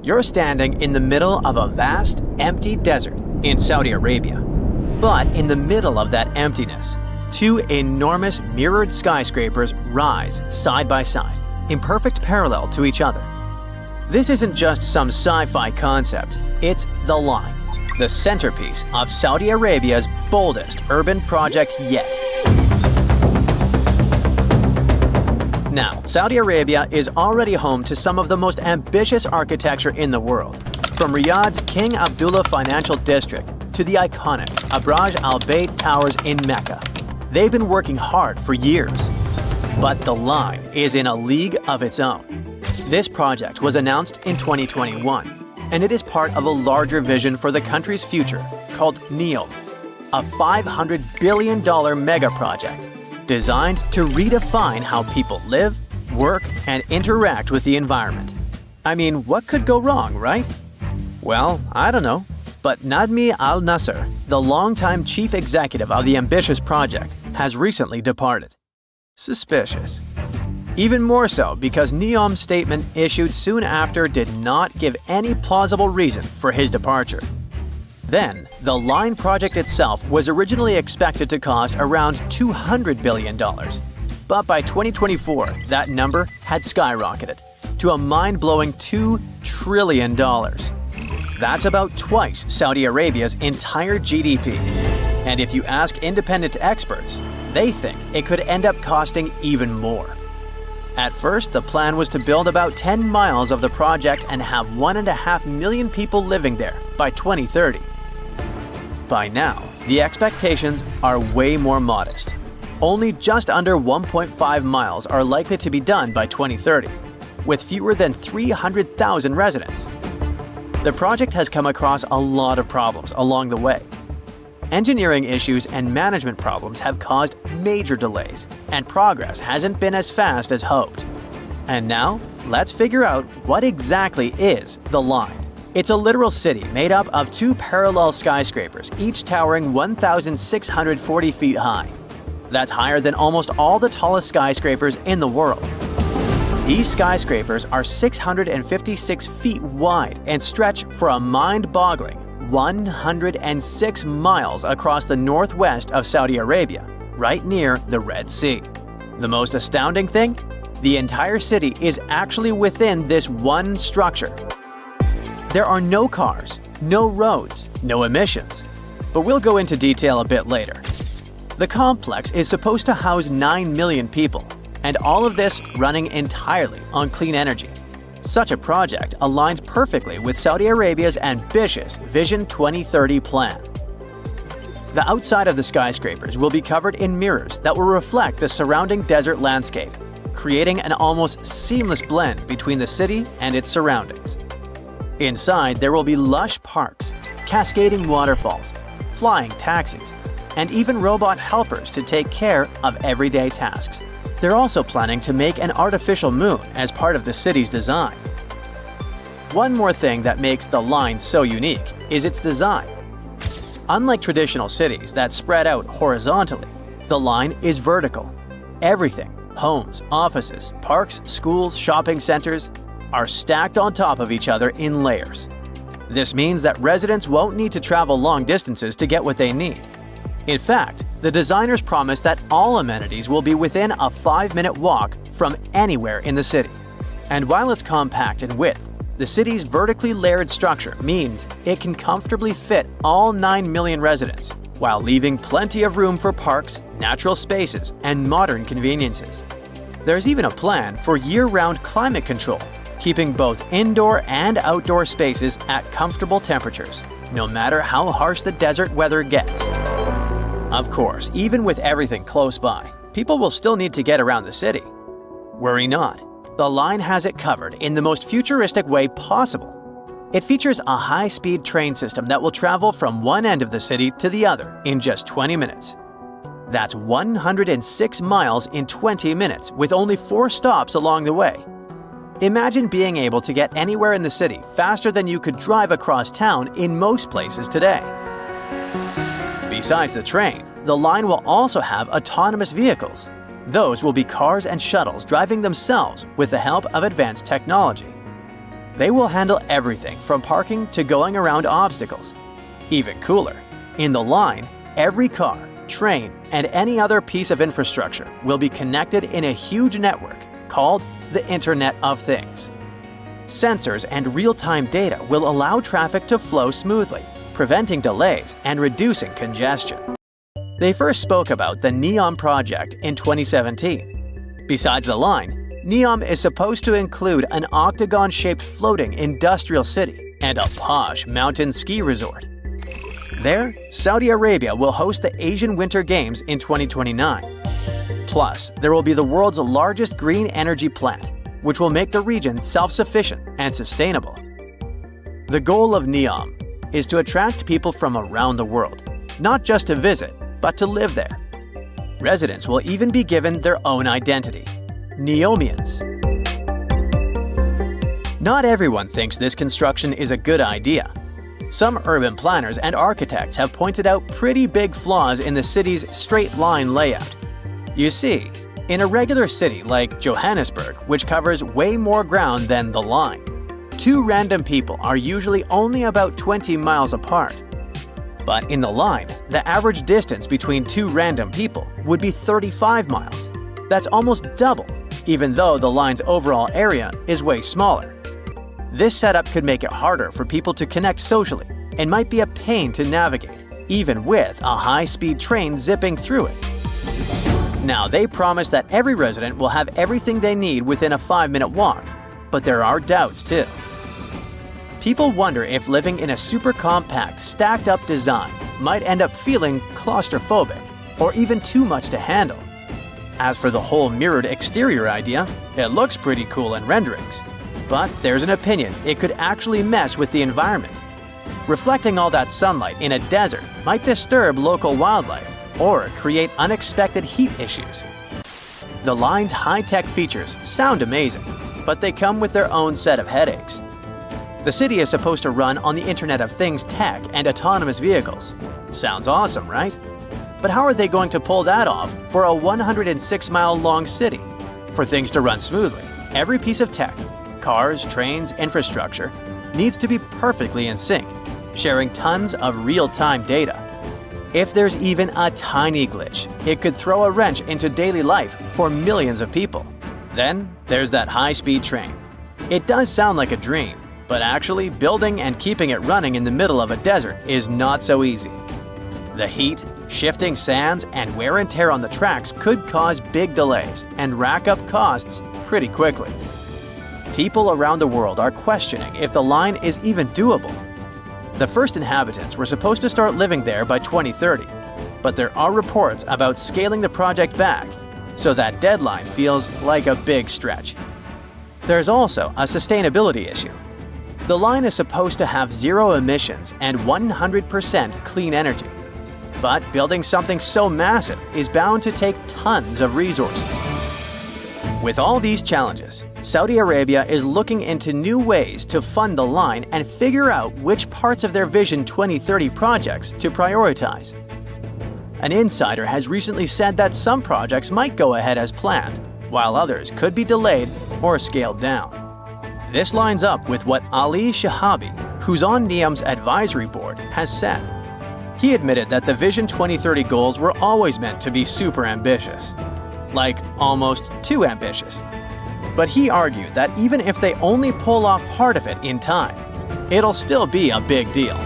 You're standing in the middle of a vast, empty desert in Saudi Arabia. But in the middle of that emptiness, two enormous mirrored skyscrapers rise side by side, in perfect parallel to each other. This isn't just some sci-fi concept, it's the Line, the centerpiece of Saudi Arabia's boldest urban project yet. Now, Saudi Arabia is already home to some of the most ambitious architecture in the world, from Riyadh's King Abdullah Financial District to the iconic Abraj Al Bayt Towers in Mecca. They've been working hard for years. But the Line is in a league of its own. This project was announced in 2021, and it is part of a larger vision for the country's future called NEOM, a $500 billion mega project designed to redefine how people live, work, and interact with the environment. I mean, what could go wrong, right? Well, I don't know. But Nadmi Al Nasser, the longtime chief executive of the ambitious project, has recently departed. Suspicious. Even more so because NEOM's statement issued soon after did not give any plausible reason for his departure. Then, the Line project itself was originally expected to cost around $200 billion. But by 2024, that number had skyrocketed to a mind-blowing $2 trillion. That's about twice Saudi Arabia's entire GDP. And if you ask independent experts, they think it could end up costing even more. At first, the plan was to build about 10 miles of the project and have 1.5 million people living there by 2030. By now, the expectations are way more modest. Only just under 1.5 miles are likely to be done by 2030, with fewer than 300,000 residents. The project has come across a lot of problems along the way. Engineering issues and management problems have caused major delays, and progress hasn't been as fast as hoped. And now, let's figure out what exactly is the Line. It's a literal city made up of two parallel skyscrapers, each towering 1,640 feet high. That's higher than almost all the tallest skyscrapers in the world. These skyscrapers are 656 feet wide and stretch for a mind-boggling 106 miles across the northwest of Saudi Arabia, right near the Red Sea. The most astounding thing? The entire city is actually within this one structure. There are no cars, no roads, no emissions. But we'll go into detail a bit later. The complex is supposed to house 9 million people, and all of this running entirely on clean energy. Such a project aligns perfectly with Saudi Arabia's ambitious Vision 2030 plan. The outside of the skyscrapers will be covered in mirrors that will reflect the surrounding desert landscape, creating an almost seamless blend between the city and its surroundings. Inside, there will be lush parks, cascading waterfalls, flying taxis, and even robot helpers to take care of everyday tasks. They're also planning to make an artificial moon as part of the city's design. One more thing that makes the Line so unique is its design. Unlike traditional cities that spread out horizontally, the Line is vertical. Everything, homes, offices, parks, schools, shopping centers, are stacked on top of each other in layers. This means that residents won't need to travel long distances to get what they need. In fact, the designers promise that all amenities will be within a 5-minute walk from anywhere in the city. And while it's compact in width, the city's vertically layered structure means it can comfortably fit all 9 million residents, while leaving plenty of room for parks, natural spaces, and modern conveniences. There's even a plan for year-round climate control, keeping both indoor and outdoor spaces at comfortable temperatures, no matter how harsh the desert weather gets. Of course, even with everything close by, people will still need to get around the city. Worry not, the Line has it covered in the most futuristic way possible. It features a high-speed train system that will travel from one end of the city to the other in just 20 minutes. That's 106 miles in 20 minutes with only 4 stops along the way. Imagine being able to get anywhere in the city faster than you could drive across town in most places today. Besides the train, the Line will also have autonomous vehicles. Those will be cars and shuttles driving themselves with the help of advanced technology. They will handle everything from parking to going around obstacles. Even cooler, in the line, every car, train, and any other piece of infrastructure will be connected in a huge network called the Internet of Things. Sensors and real-time data will allow traffic to flow smoothly, preventing delays and reducing congestion. They first spoke about the NEOM project in 2017. Besides the line, NEOM is supposed to include an octagon-shaped floating industrial city and a posh mountain ski resort. There, Saudi Arabia will host the Asian Winter Games in 2029. Plus, there will be the world's largest green energy plant, which will make the region self-sufficient and sustainable. The goal of NEOM is to attract people from around the world, not just to visit, but to live there. Residents will even be given their own identity, Neomians. Not everyone thinks this construction is a good idea. Some urban planners and architects have pointed out pretty big flaws in the city's straight-line layout. You see, in a regular city like Johannesburg, which covers way more ground than the line, two random people are usually only about 20 miles apart. But in the line, the average distance between two random people would be 35 miles. That's almost double, even though the line's overall area is way smaller. This setup could make it harder for people to connect socially and might be a pain to navigate, even with a high-speed train zipping through it. Now, they promise that every resident will have everything they need within a 5-minute walk, but there are doubts too. People wonder if living in a super compact, stacked-up design might end up feeling claustrophobic or even too much to handle. As for the whole mirrored exterior idea, it looks pretty cool in renderings. But there's an opinion it could actually mess with the environment. Reflecting all that sunlight in a desert might disturb local wildlife or create unexpected heat issues. The line's high-tech features sound amazing, but they come with their own set of headaches. The city is supposed to run on the Internet of Things tech and autonomous vehicles. Sounds awesome, right? But how are they going to pull that off for a 106-mile-long city? For things to run smoothly, every piece of tech, cars, trains, infrastructure, needs to be perfectly in sync, sharing tons of real-time data. If there's even a tiny glitch, it could throw a wrench into daily life for millions of people. Then there's that high-speed train. It does sound like a dream, but actually building and keeping it running in the middle of a desert is not so easy. The heat, shifting sands, and wear and tear on the tracks could cause big delays and rack up costs pretty quickly. People around the world are questioning if the line is even doable. The first inhabitants were supposed to start living there by 2030, but there are reports about scaling the project back, so that deadline feels like a big stretch. There's also a sustainability issue. The line is supposed to have zero emissions and 100% clean energy. But building something so massive is bound to take tons of resources. With all these challenges, Saudi Arabia is looking into new ways to fund the line and figure out which parts of their Vision 2030 projects to prioritize. An insider has recently said that some projects might go ahead as planned, while others could be delayed or scaled down. This lines up with what Ali Shahabi, who's on NEOM's advisory board, has said. He admitted that the Vision 2030 goals were always meant to be super ambitious. Like, almost too ambitious. But he argued that even if they only pull off part of it in time, it'll still be a big deal.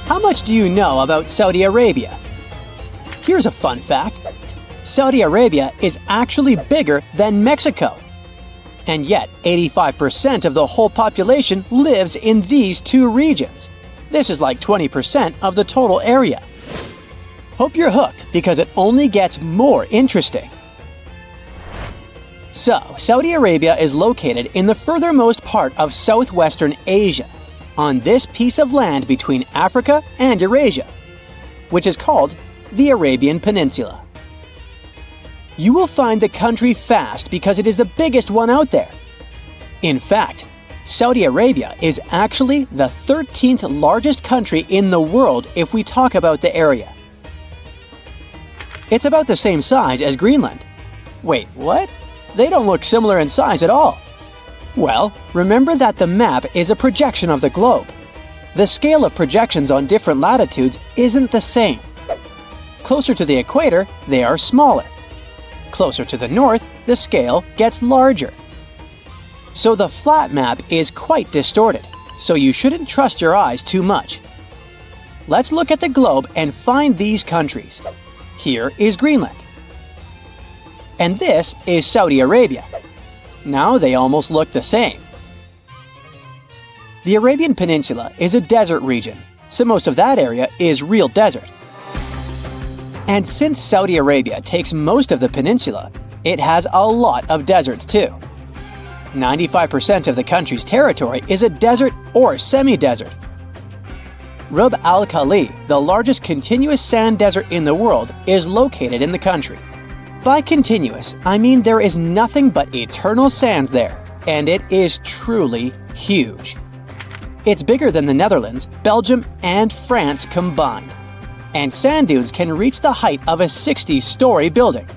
How much do you know about Saudi Arabia? Here's a fun fact. Saudi Arabia is actually bigger than Mexico. And yet, 85% of the whole population lives in these two regions. This is like 20% of the total area. Hope you're hooked because it only gets more interesting. So, Saudi Arabia is located in the furthermost part of southwestern Asia, on this piece of land between Africa and Eurasia, which is called the Arabian Peninsula. You will find the country fast because it is the biggest one out there. In fact, Saudi Arabia is actually the 13th largest country in the world if we talk about the area. It's about the same size as Greenland. Wait, what? They don't look similar in size at all. Well, remember that the map is a projection of the globe. The scale of projections on different latitudes isn't the same. Closer to the equator, they are smaller. Closer to the north, the scale gets larger. So the flat map is quite distorted, so you shouldn't trust your eyes too much. Let's look at the globe and find these countries. Here is Greenland. And this is Saudi Arabia. Now they almost look the same. The Arabian Peninsula is a desert region, so most of that area is real desert. And since Saudi Arabia takes most of the peninsula, it has a lot of deserts too. 95% of the country's territory is a desert or semi-desert. Rub al Khali, the largest continuous sand desert in the world, is located in the country. By continuous, I mean there is nothing but eternal sands there, and it is truly huge. It's bigger than the Netherlands, Belgium, and France combined. And sand dunes can reach the height of a 60-story building.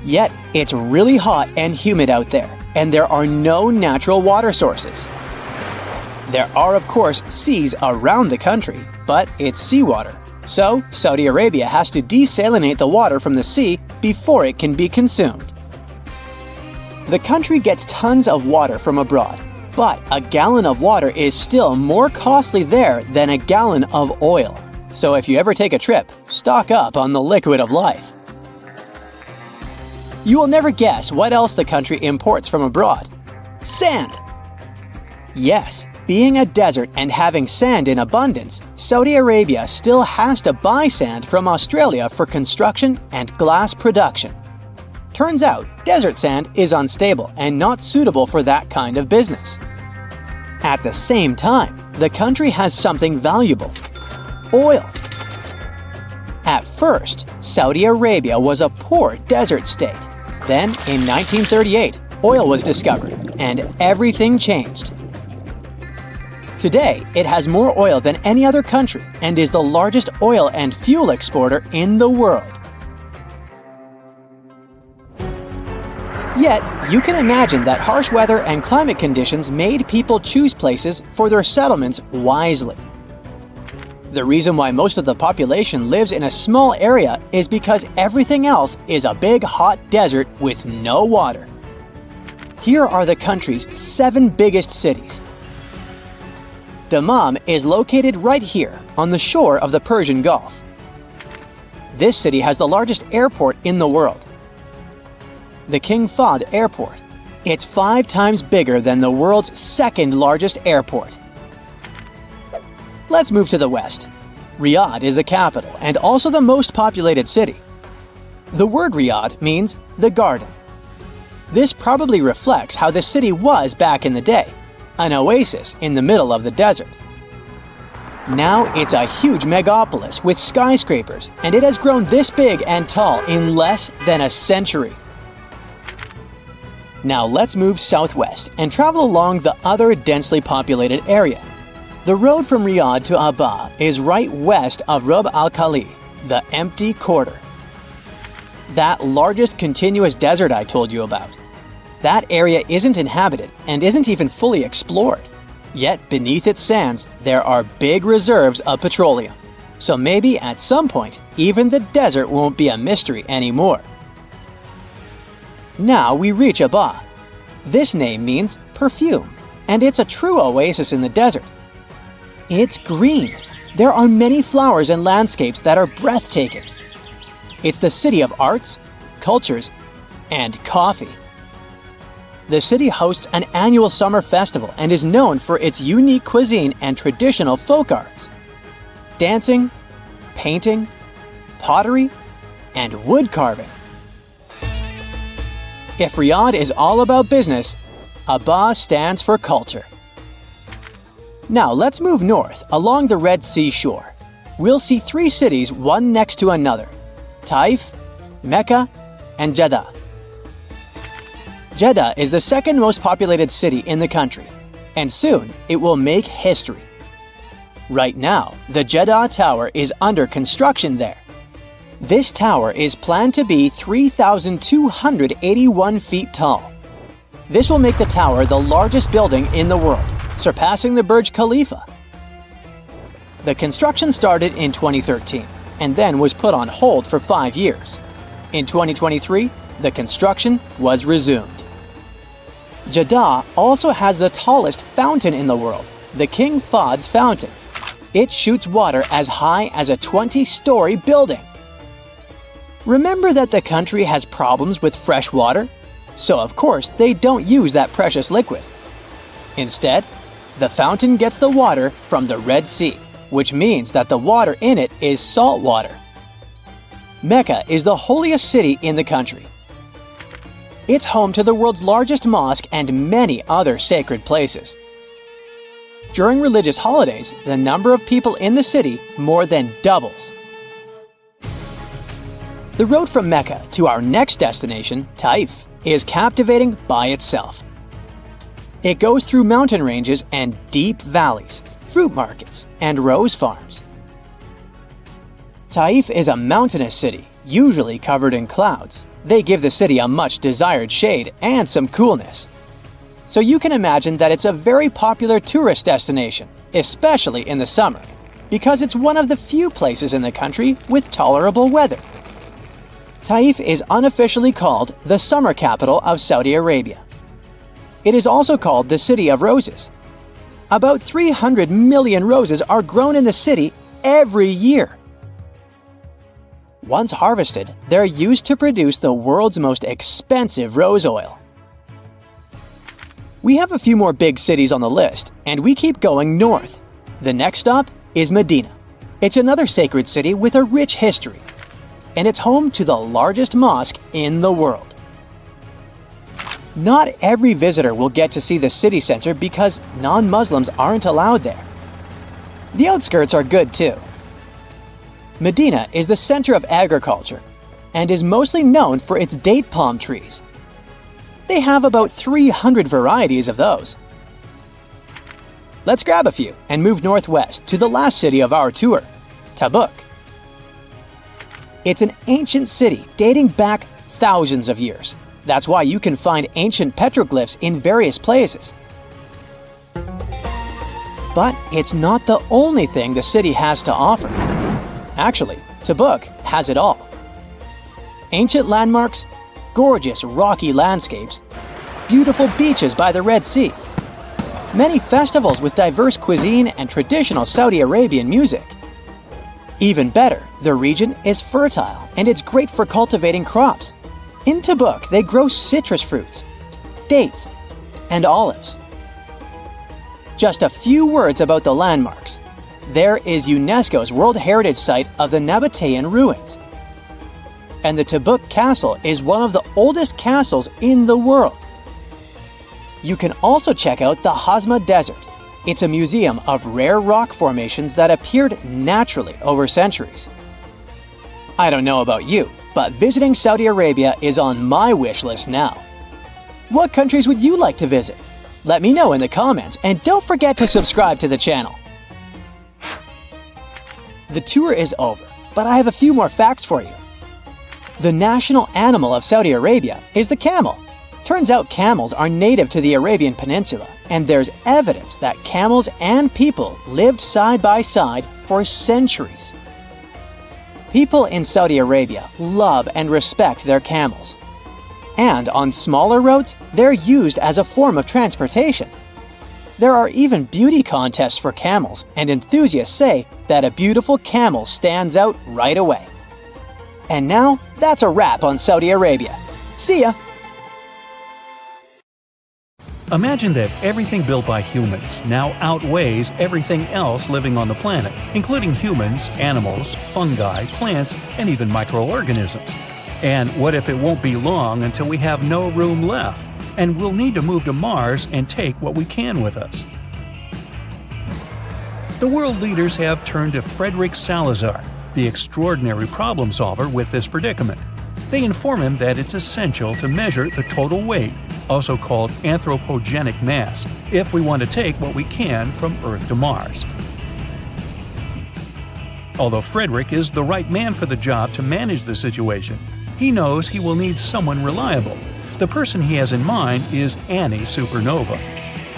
Yet, it's really hot and humid out there, and there are no natural water sources. There are, of course, seas around the country, but it's seawater. So, Saudi Arabia has to desalinate the water from the sea before it can be consumed. The country gets tons of water from abroad, but a gallon of water is still more costly there than a gallon of oil. So if you ever take a trip, stock up on the liquid of life. You will never guess what else the country imports from abroad. Sand! Yes, being a desert and having sand in abundance, Saudi Arabia still has to buy sand from Australia for construction and glass production. Turns out, desert sand is unstable and not suitable for that kind of business. At the same time, the country has something valuable: oil. At first, Saudi Arabia was a poor desert state. Then, in 1938, oil was discovered, and everything changed. Today, it has more oil than any other country and is the largest oil and fuel exporter in the world. Yet, you can imagine that harsh weather and climate conditions made people choose places for their settlements wisely. The reason why most of the population lives in a small area is because everything else is a big hot desert with no water. Here are the country's 7 biggest cities. Dammam is located right here on the shore of the Persian Gulf. This city has the largest airport in the world, the King Fahd Airport. It's 5 times bigger than the world's 2nd largest airport. Let's move to the west. Riyadh is the capital and also the most populated city. The word Riyadh means the garden. This probably reflects how the city was back in the day, an oasis in the middle of the desert. Now it's a huge megapolis with skyscrapers, and it has grown this big and tall in less than a century. Now let's move southwest and travel along the other densely populated area. The road from Riyadh to Aba is right west of Rub al Khali, the empty quarter. That largest continuous desert I told you about. That area isn't inhabited and isn't even fully explored. Yet beneath its sands, there are big reserves of petroleum. So maybe at some point, even the desert won't be a mystery anymore. Now we reach Aba. This name means perfume, and it's a true oasis in the desert. It's green. There are many flowers and landscapes that are breathtaking. It's the city of arts, cultures, and coffee. The city hosts an annual summer festival and is known for its unique cuisine and traditional folk arts. Dancing, painting, pottery, and wood carving. If Riyadh is all about business, Aba stands for culture. Now let's move north along the Red Sea shore. We'll see 3 cities, one next to another: Taif, Mecca, and Jeddah. Jeddah is the 2nd most populated city in the country, and soon it will make history. Right now, the Jeddah Tower is under construction there. This tower is planned to be 3,281 feet tall. This will make the tower the largest building in the world, surpassing the Burj Khalifa. The construction started in 2013 and then was put on hold for 5 years. In 2023, the construction was resumed. Jeddah also has the tallest fountain in the world, the King Fahd's Fountain. It shoots water as high as a 20-story building. Remember that the country has problems with fresh water? So of course they don't use that precious liquid. Instead, the fountain gets the water from the Red Sea, which means that the water in it is salt water. Mecca is the holiest city in the country. It's home to the world's largest mosque and many other sacred places. During religious holidays, the number of people in the city more than doubles. The road from Mecca to our next destination, Taif, is captivating by itself. It goes through mountain ranges and deep valleys, fruit markets, and rose farms. Taif is a mountainous city, usually covered in clouds. They give the city a much desired shade and some coolness. So you can imagine that it's a very popular tourist destination, especially in the summer, because it's one of the few places in the country with tolerable weather. Taif is unofficially called the summer capital of Saudi Arabia. It is also called the City of Roses. About 300 million roses are grown in the city every year. Once harvested, they're used to produce the world's most expensive rose oil. We have a few more big cities on the list, and we keep going north. The next stop is Medina. It's another sacred city with a rich history, and it's home to the largest mosque in the world. Not every visitor will get to see the city center because non-Muslims aren't allowed there. The outskirts are good too. Medina is the center of agriculture and is mostly known for its date palm trees. They have about 300 varieties of those. Let's grab a few and move northwest to the last city of our tour, Tabuk. It's an ancient city dating back thousands of years. That's why you can find ancient petroglyphs in various places. But it's not the only thing the city has to offer. Actually, Tabuk has it all. Ancient landmarks, gorgeous rocky landscapes, beautiful beaches by the Red Sea, many festivals with diverse cuisine and traditional Saudi Arabian music. Even better, the region is fertile and it's great for cultivating crops. In Tabuk, they grow citrus fruits, dates, and olives. Just a few words about the landmarks. There is UNESCO's World Heritage Site of the Nabatean ruins. And the Tabuk Castle is one of the oldest castles in the world. You can also check out the Hazma Desert. It's a museum of rare rock formations that appeared naturally over centuries. I don't know about you, but visiting Saudi Arabia is on my wish list now. What countries would you like to visit? Let me know in the comments, and don't forget to subscribe to the channel. The tour is over, but I have a few more facts for you. The national animal of Saudi Arabia is the camel. Turns out camels are native to the Arabian Peninsula, and there's evidence that camels and people lived side by side for centuries. People in Saudi Arabia love and respect their camels. And on smaller roads, they're used as a form of transportation. There are even beauty contests for camels, and enthusiasts say that a beautiful camel stands out right away. And now, that's a wrap on Saudi Arabia. See ya! Imagine that everything built by humans now outweighs everything else living on the planet, including humans, animals, fungi, plants, and even microorganisms. And what if it won't be long until we have no room left, and we'll need to move to Mars and take what we can with us? The world leaders have turned to Frederick Salazar, the extraordinary problem solver with this predicament. They inform him that it's essential to measure the total weight, also called anthropogenic mass, if we want to take what we can from Earth to Mars. Although Frederick is the right man for the job to manage the situation, he knows he will need someone reliable. The person he has in mind is Annie Supernova.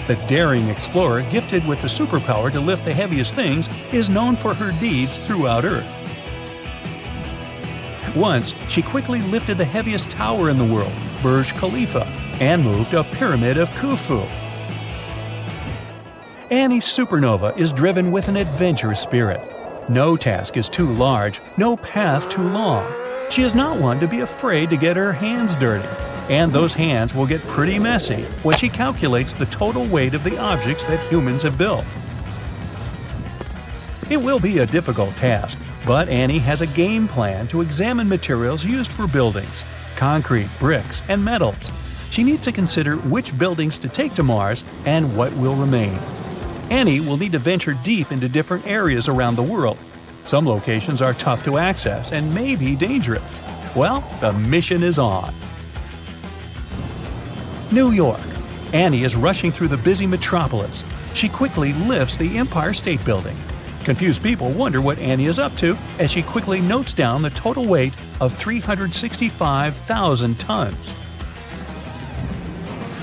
The daring explorer gifted with the superpower to lift the heaviest things is known for her deeds throughout Earth. Once, she quickly lifted the heaviest tower in the world, Burj Khalifa, and moved a pyramid of Khufu. Annie Supernova is driven with an adventurous spirit. No task is too large, no path too long. She is not one to be afraid to get her hands dirty, and those hands will get pretty messy when she calculates the total weight of the objects that humans have built. It will be a difficult task, but Annie has a game plan to examine materials used for buildings: concrete, bricks, and metals. She needs to consider which buildings to take to Mars and what will remain. Annie will need to venture deep into different areas around the world. Some locations are tough to access and may be dangerous. Well, the mission is on. New York. Annie is rushing through the busy metropolis. She quickly lifts the Empire State Building. Confused people wonder what Annie is up to as she quickly notes down the total weight of 365,000 tons.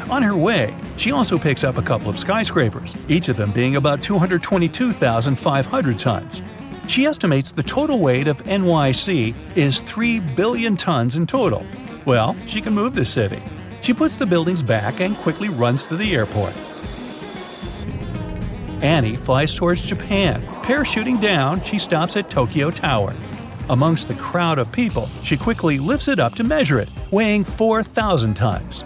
On her way, she also picks up a couple of skyscrapers, each of them being about 222,500 tons. She estimates the total weight of NYC is 3 billion tons in total. Well, she can move this city. She puts the buildings back and quickly runs to the airport. Annie flies towards Japan. Parachuting down, she stops at Tokyo Tower. Amongst the crowd of people, she quickly lifts it up to measure it, weighing 4,000 tons.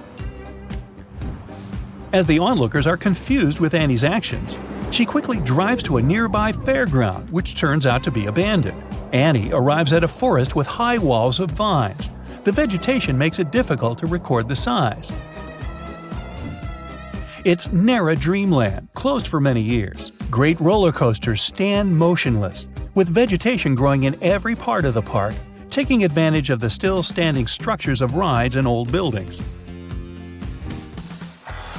As the onlookers are confused with Annie's actions, she quickly drives to a nearby fairground, which turns out to be abandoned. Annie arrives at a forest with high walls of vines. The vegetation makes it difficult to record the size. It's Nara Dreamland, closed for many years. Great roller coasters stand motionless, with vegetation growing in every part of the park, taking advantage of the still-standing structures of rides and old buildings.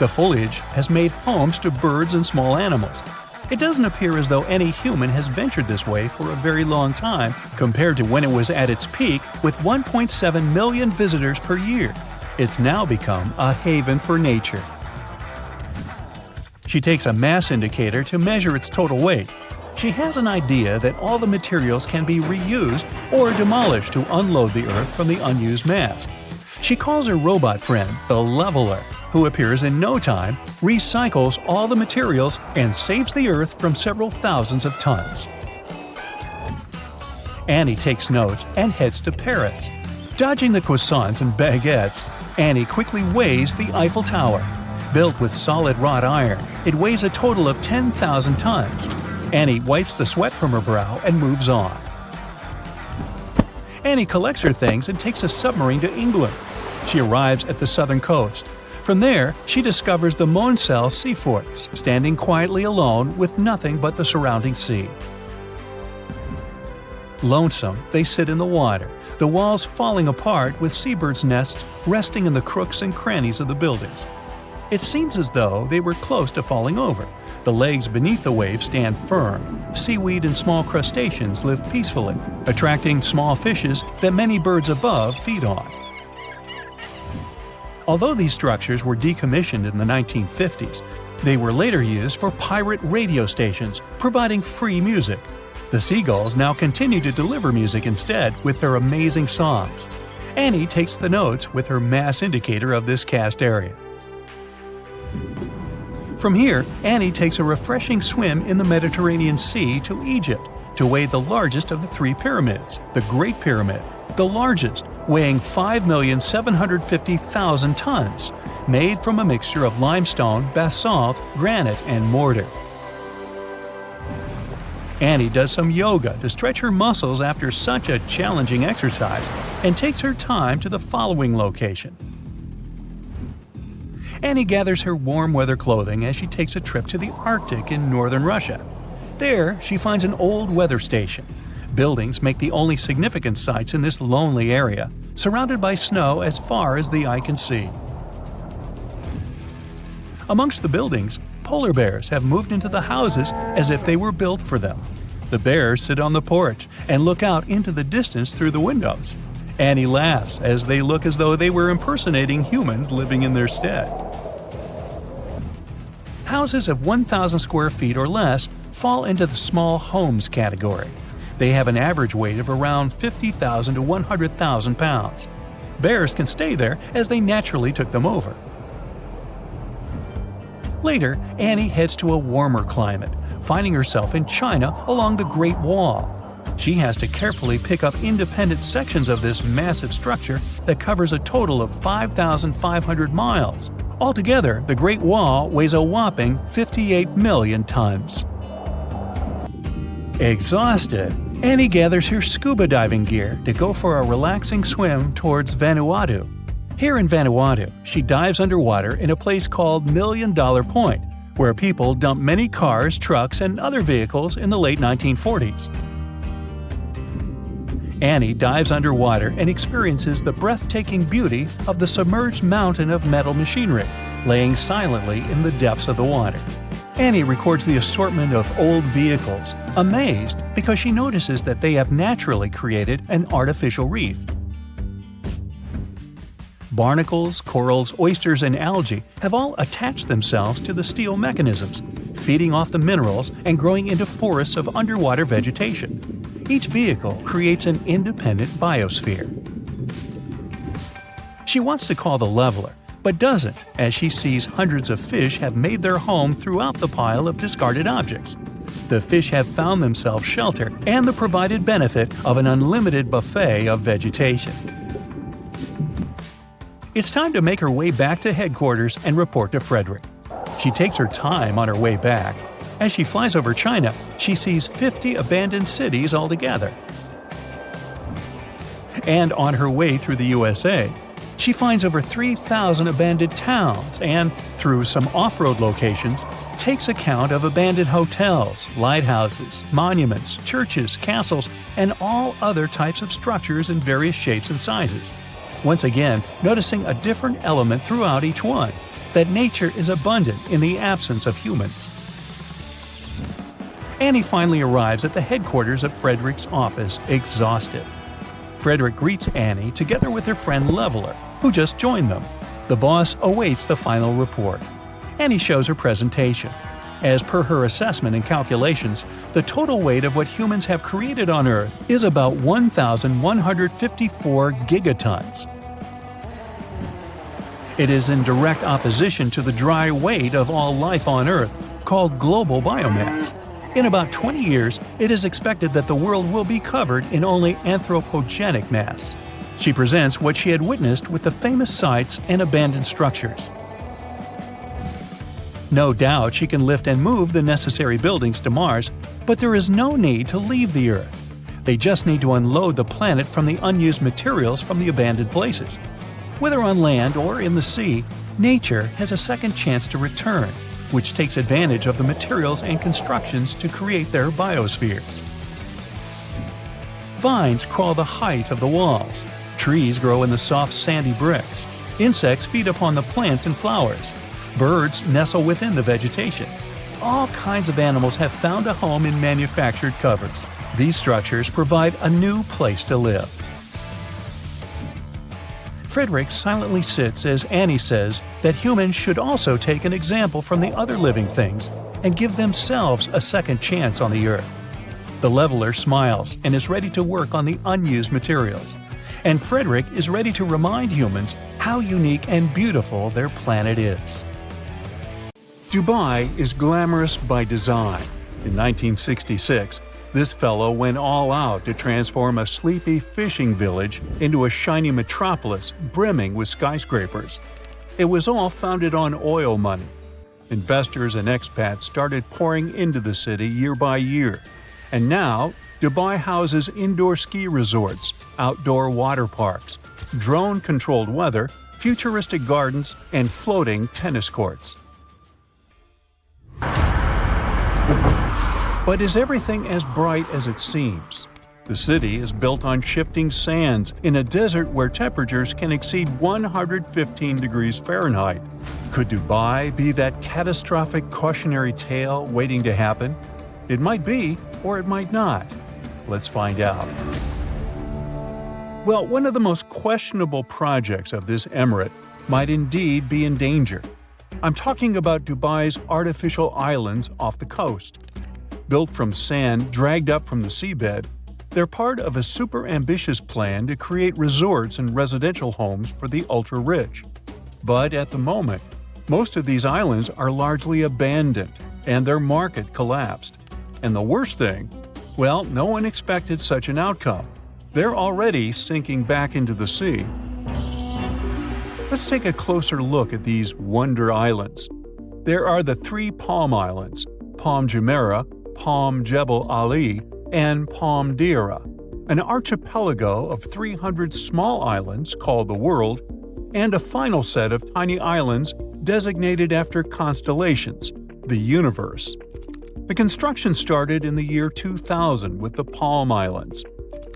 The foliage has made homes to birds and small animals. It doesn't appear as though any human has ventured this way for a very long time compared to when it was at its peak with 1.7 million visitors per year. It's now become a haven for nature. She takes a mass indicator to measure its total weight. She has an idea that all the materials can be reused or demolished to unload the Earth from the unused mass. She calls her robot friend, the Leveler, who appears in no time, recycles all the materials, and saves the Earth from several thousands of tons. Annie takes notes and heads to Paris. Dodging the croissants and baguettes, Annie quickly weighs the Eiffel Tower. Built with solid wrought iron, it weighs a total of 10,000 tons. Annie wipes the sweat from her brow and moves on. Annie collects her things and takes a submarine to England. She arrives at the southern coast. From there, she discovers the Moncel sea forts, standing quietly alone with nothing but the surrounding sea. Lonesome, they sit in the water, the walls falling apart with seabirds' nests resting in the crooks and crannies of the buildings. It seems as though they were close to falling over. The legs beneath the waves stand firm. Seaweed and small crustaceans live peacefully, attracting small fishes that many birds above feed on. Although these structures were decommissioned in the 1950s, they were later used for pirate radio stations, providing free music. The seagulls now continue to deliver music instead with their amazing songs. Annie takes the notes with her mass indicator of this cast area. From here, Annie takes a refreshing swim in the Mediterranean Sea to Egypt to weigh the largest of the three pyramids, the Great Pyramid, the largest, weighing 5,750,000 tons, made from a mixture of limestone, basalt, granite, and mortar. Annie does some yoga to stretch her muscles after such a challenging exercise and takes her time to the following location. Annie gathers her warm weather clothing as she takes a trip to the Arctic in northern Russia. There, she finds an old weather station. Buildings make the only significant sights in this lonely area, surrounded by snow as far as the eye can see. Amongst the buildings, polar bears have moved into the houses as if they were built for them. The bears sit on the porch and look out into the distance through the windows. Annie laughs as they look as though they were impersonating humans living in their stead. Houses of 1,000 square feet or less fall into the small homes category. They have an average weight of around 50,000 to 100,000 pounds. Bears can stay there as they naturally took them over. Later, Annie heads to a warmer climate, finding herself in China along the Great Wall. She has to carefully pick up independent sections of this massive structure that covers a total of 5,500 miles. Altogether, the Great Wall weighs a whopping 58 million tons. Exhausted, Annie gathers her scuba diving gear to go for a relaxing swim towards Vanuatu. Here in Vanuatu, she dives underwater in a place called $1 Million Point, where people dumped many cars, trucks, and other vehicles in the late 1940s. Annie dives underwater and experiences the breathtaking beauty of the submerged mountain of metal machinery, laying silently in the depths of the water. Annie records the assortment of old vehicles, amazed because she notices that they have naturally created an artificial reef. Barnacles, corals, oysters, and algae have all attached themselves to the steel mechanisms, feeding off the minerals and growing into forests of underwater vegetation. Each vehicle creates an independent biosphere. She wants to call the leveler, but doesn't, as she sees hundreds of fish have made their home throughout the pile of discarded objects. The fish have found themselves shelter and the provided benefit of an unlimited buffet of vegetation. It's time to make her way back to headquarters and report to Frederick. She takes her time on her way back. As she flies over China, she sees 50 abandoned cities altogether. And on her way through the USA, she finds over 3,000 abandoned towns and, through some off-road locations, takes account of abandoned hotels, lighthouses, monuments, churches, castles, and all other types of structures in various shapes and sizes. Once again, noticing a different element throughout each one, that nature is abundant in the absence of humans. Annie finally arrives at the headquarters of Frederick's office, exhausted. Frederick greets Annie together with her friend Leveler, who just joined them. The boss awaits the final report. Annie shows her presentation. As per her assessment and calculations, the total weight of what humans have created on Earth is about 1,154 gigatons. It is in direct opposition to the dry weight of all life on Earth, called global biomass. In about 20 years, it is expected that the world will be covered in only anthropogenic mass. She presents what she had witnessed with the famous sites and abandoned structures. No doubt she can lift and move the necessary buildings to Mars, but there is no need to leave the Earth. They just need to unload the planet from the unused materials from the abandoned places. Whether on land or in the sea, nature has a second chance to return, which takes advantage of the materials and constructions to create their biospheres. Vines crawl the height of the walls. Trees grow in the soft sandy bricks. Insects feed upon the plants and flowers. Birds nestle within the vegetation. All kinds of animals have found a home in manufactured covers. These structures provide a new place to live. Frederick silently sits as Annie says that humans should also take an example from the other living things and give themselves a second chance on the Earth. The leveler smiles and is ready to work on the unused materials. And Frederick is ready to remind humans how unique and beautiful their planet is. Dubai is glamorous by design. In 1966, this fellow went all out to transform a sleepy fishing village into a shiny metropolis brimming with skyscrapers. It was all founded on oil money. Investors and expats started pouring into the city year by year. And now, Dubai houses indoor ski resorts, outdoor water parks, drone-controlled weather, futuristic gardens, and floating tennis courts. But is everything as bright as it seems? The city is built on shifting sands in a desert where temperatures can exceed 115 degrees Fahrenheit. Could Dubai be that catastrophic cautionary tale waiting to happen? It might be, or it might not. Let's find out. Well, one of the most questionable projects of this emirate might indeed be in danger. I'm talking about Dubai's artificial islands off the coast. Built from sand dragged up from the seabed, they're part of a super ambitious plan to create resorts and residential homes for the ultra-rich. But at the moment, most of these islands are largely abandoned, and their market collapsed. And the worst thing? Well, no one expected such an outcome. They're already sinking back into the sea. Let's take a closer look at these wonder islands. There are the 3 Palm Islands, Palm Jumeirah, Palm Jebel Ali, and Palm Deira, an archipelago of 300 small islands called the World, and a final set of tiny islands designated after constellations, the Universe. The construction started in the year 2000 with the Palm Islands.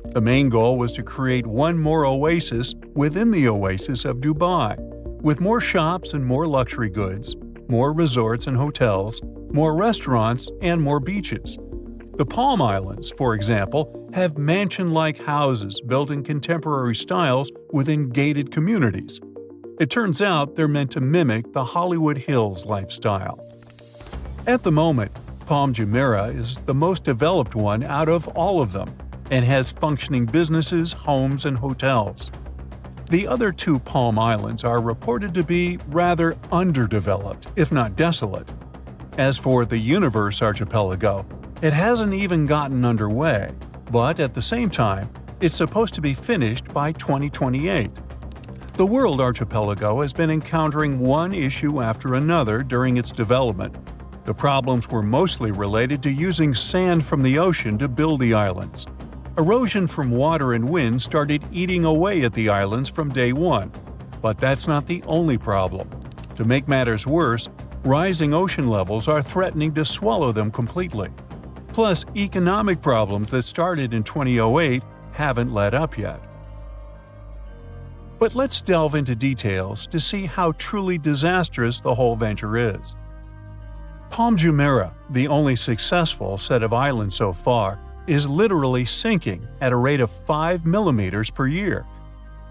The main goal was to create one more oasis within the oasis of Dubai, with more shops and more luxury goods, more resorts and hotels, more restaurants, and more beaches. The Palm Islands, for example, have mansion-like houses built in contemporary styles within gated communities. It turns out they're meant to mimic the Hollywood Hills lifestyle. At the moment, Palm Jumeirah is the most developed one out of all of them and has functioning businesses, homes, and hotels. The other 2 Palm Islands are reported to be rather underdeveloped, if not desolate. As for the Universe archipelago, it hasn't even gotten underway, but at the same time, it's supposed to be finished by 2028. The World archipelago has been encountering one issue after another during its development. The problems were mostly related to using sand from the ocean to build the islands. Erosion from water and wind started eating away at the islands from day one. But that's not the only problem. To make matters worse, rising ocean levels are threatening to swallow them completely. Plus, economic problems that started in 2008 haven't let up yet. But let's delve into details to see how truly disastrous the whole venture is. Palm Jumeirah, the only successful set of islands so far, is literally sinking at a rate of 5 millimeters per year.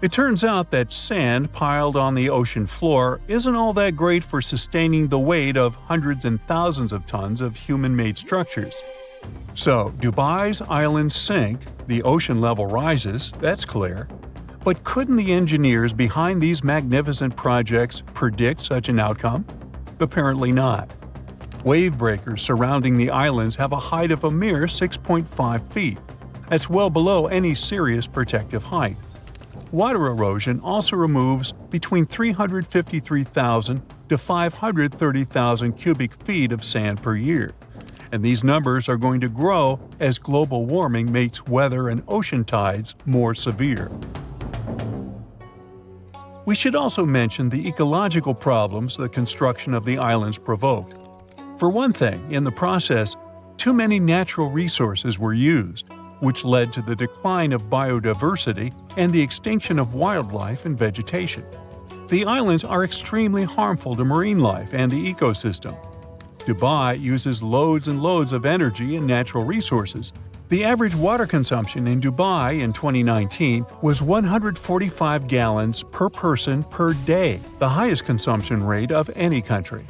It turns out that sand piled on the ocean floor isn't all that great for sustaining the weight of hundreds and thousands of tons of human-made structures. So, Dubai's islands sink, the ocean level rises, that's clear. But couldn't the engineers behind these magnificent projects predict such an outcome? Apparently not. Wave breakers surrounding the islands have a height of a mere 6.5 feet. That's well below any serious protective height. Water erosion also removes between 353,000 to 530,000 cubic feet of sand per year. And these numbers are going to grow as global warming makes weather and ocean tides more severe. We should also mention the ecological problems the construction of the islands provoked. For one thing, in the process, too many natural resources were used, which led to the decline of biodiversity and the extinction of wildlife and vegetation. The islands are extremely harmful to marine life and the ecosystem. Dubai uses loads and loads of energy and natural resources. The average water consumption in Dubai in 2019 was 145 gallons per person per day, the highest consumption rate of any country.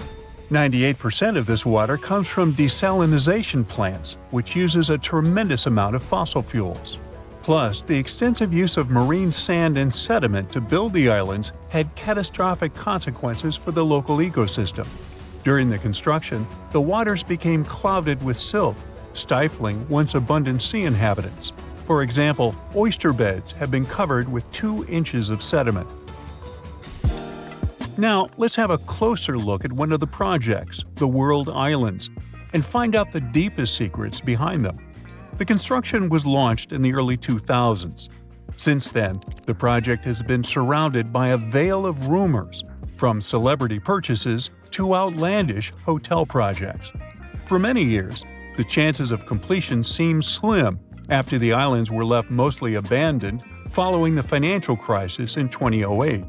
98% of this water comes from desalination plants, which uses a tremendous amount of fossil fuels. Plus, the extensive use of marine sand and sediment to build the islands had catastrophic consequences for the local ecosystem. During the construction, the waters became clouded with silt, stifling once abundant sea inhabitants. For example, oyster beds have been covered with 2 inches of sediment. Now, let's have a closer look at one of the projects, the World Islands, and find out the deepest secrets behind them. The construction was launched in the early 2000s. Since then, the project has been surrounded by a veil of rumors, from celebrity purchases to outlandish hotel projects. For many years, the chances of completion seemed slim after the islands were left mostly abandoned following the financial crisis in 2008.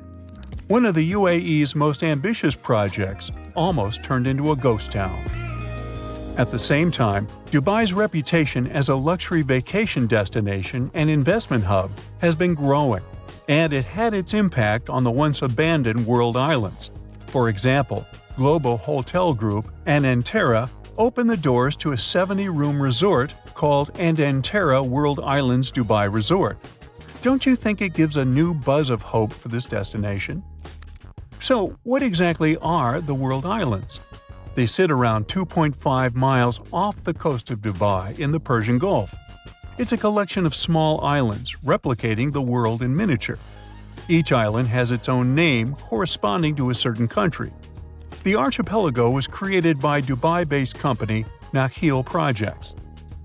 One of the UAE's most ambitious projects almost turned into a ghost town. At the same time, Dubai's reputation as a luxury vacation destination and investment hub has been growing, and it had its impact on the once abandoned world islands. For example, global hotel group Anantara opened the doors to a 70-room resort called Anantara World Islands Dubai Resort. Don't you think it gives a new buzz of hope for this destination? So, what exactly are the World Islands? They sit around 2.5 miles off the coast of Dubai in the Persian Gulf. It's a collection of small islands replicating the world in miniature. Each island has its own name corresponding to a certain country. The archipelago was created by Dubai-based company Nakheel Projects.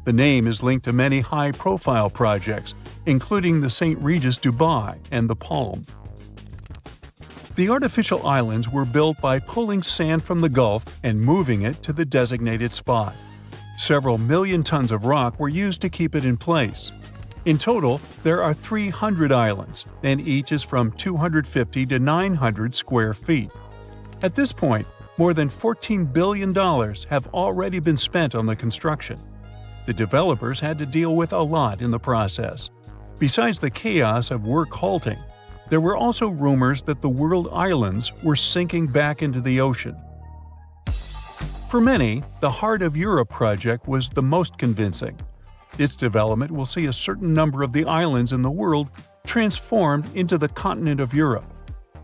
The name is linked to many high-profile projects, including the St. Regis Dubai and the Palm. The artificial islands were built by pulling sand from the Gulf and moving it to the designated spot. Several million tons of rock were used to keep it in place. In total, there are 300 islands, and each is from 250 to 900 square feet. At this point, more than $14 billion have already been spent on the construction. The developers had to deal with a lot in the process. Besides the chaos of work halting, there were also rumors that the world islands were sinking back into the ocean. For many, the Heart of Europe project was the most convincing. Its development will see a certain number of the islands in the world transformed into the continent of Europe.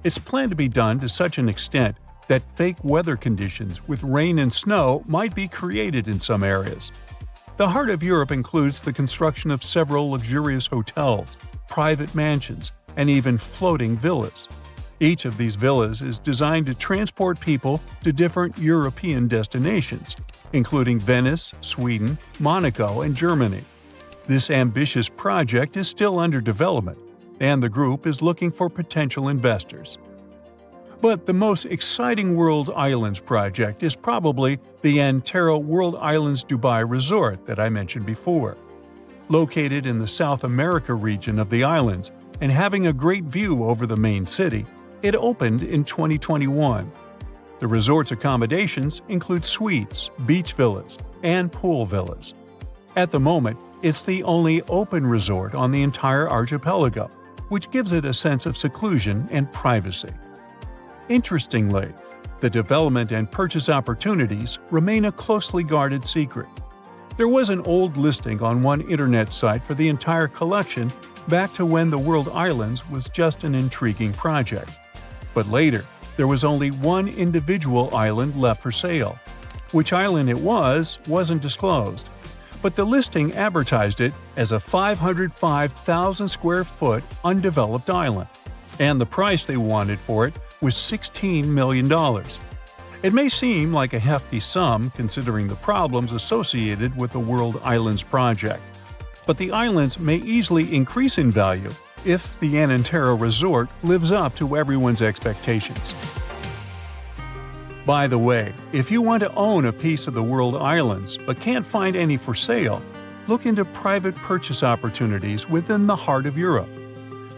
It's planned to be done to such an extent that fake weather conditions with rain and snow might be created in some areas. The Heart of Europe includes the construction of several luxurious hotels, private mansions, and even floating villas. Each of these villas is designed to transport people to different European destinations, including Venice, Sweden, Monaco, and Germany. This ambitious project is still under development, and the group is looking for potential investors. But the most exciting World Islands project is probably the Anantara World Islands Dubai Resort that I mentioned before. Located in the South America region of the islands and having a great view over the main city, it opened in 2021. The resort's accommodations include suites, beach villas, and pool villas. At the moment, it's the only open resort on the entire archipelago, which gives it a sense of seclusion and privacy. Interestingly, the development and purchase opportunities remain a closely guarded secret. There was an old listing on one internet site for the entire collection back to when the World Islands was just an intriguing project. But later, there was only one individual island left for sale. Which island it wasn't disclosed, but the listing advertised it as a 505,000 square foot undeveloped island, and the price they wanted for it was $16 million. It may seem like a hefty sum considering the problems associated with the World Islands project, but the islands may easily increase in value if the Anantara Resort lives up to everyone's expectations. By the way, if you want to own a piece of the World Islands but can't find any for sale, look into private purchase opportunities within the Heart of Europe.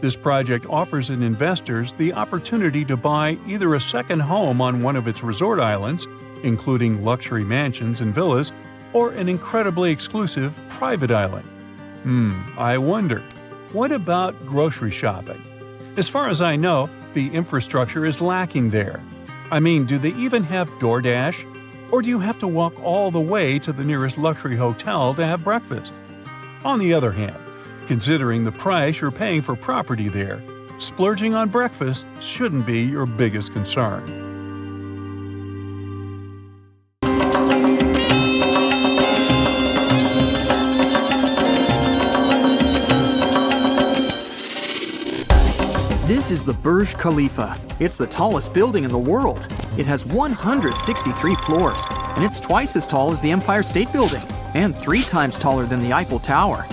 This project offers its investors the opportunity to buy either a second home on one of its resort islands, including luxury mansions and villas, or an incredibly exclusive private island. I wonder, what about grocery shopping? As far as I know, the infrastructure is lacking there. I mean, do they even have DoorDash? Or do you have to walk all the way to the nearest luxury hotel to have breakfast? On the other hand, considering the price you're paying for property there, splurging on breakfast shouldn't be your biggest concern. This is the Burj Khalifa. It's the tallest building in the world. It has 163 floors, and it's twice as tall as the Empire State Building, and 3 times taller than the Eiffel Tower.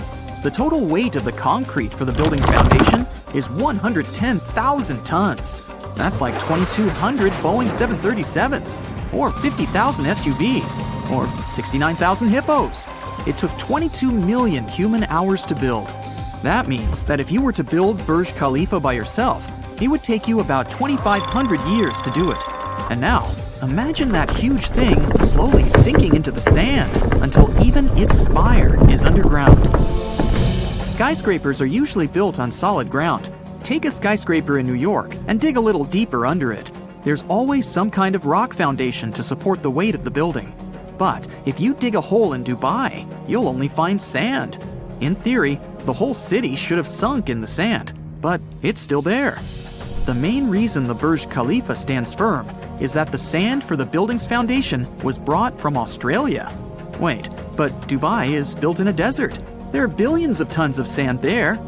The total weight of the concrete for the building's foundation is 110,000 tons. That's like 2,200 Boeing 737s, or 50,000 SUVs, or 69,000 hippos. It took 22 million human hours to build. That means that if you were to build Burj Khalifa by yourself, it would take you about 2,500 years to do it. And now, Imagine that huge thing slowly sinking into the sand until even its spire is underground. Skyscrapers are usually built on solid ground. Take a skyscraper in New York and dig a little deeper under it. There's always some kind of rock foundation to support the weight of the building. But if you dig a hole in Dubai, you'll only find sand. In theory, the whole city should have sunk in the sand, but it's still there. The main reason the Burj Khalifa stands firm is that the sand for the building's foundation was brought from Australia. Wait, but Dubai is built in a desert. There are billions of tons of sand there.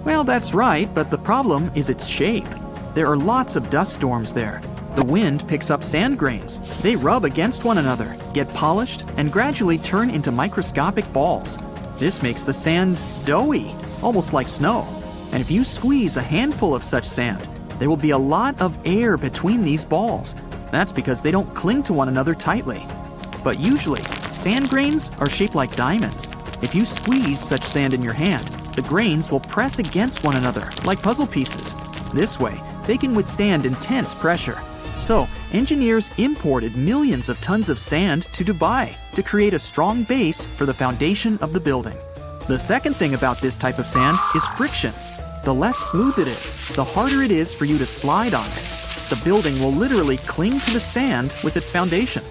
Well, that's right, but the problem is its shape. There are lots of dust storms there. The wind picks up sand grains. They rub against one another, get polished, and gradually turn into microscopic balls. This makes the sand doughy, almost like snow. And if you squeeze a handful of such sand, there will be a lot of air between these balls. That's because they don't cling to one another tightly. But usually, sand grains are shaped like diamonds. If you squeeze such sand in your hand, the grains will press against one another like puzzle pieces. This way, they can withstand intense pressure. So, engineers imported millions of tons of sand to Dubai to create a strong base for the foundation of the building. The second thing about this type of sand is friction. The less smooth it is, the harder it is for you to slide on it. The building will literally cling to the sand with its foundation.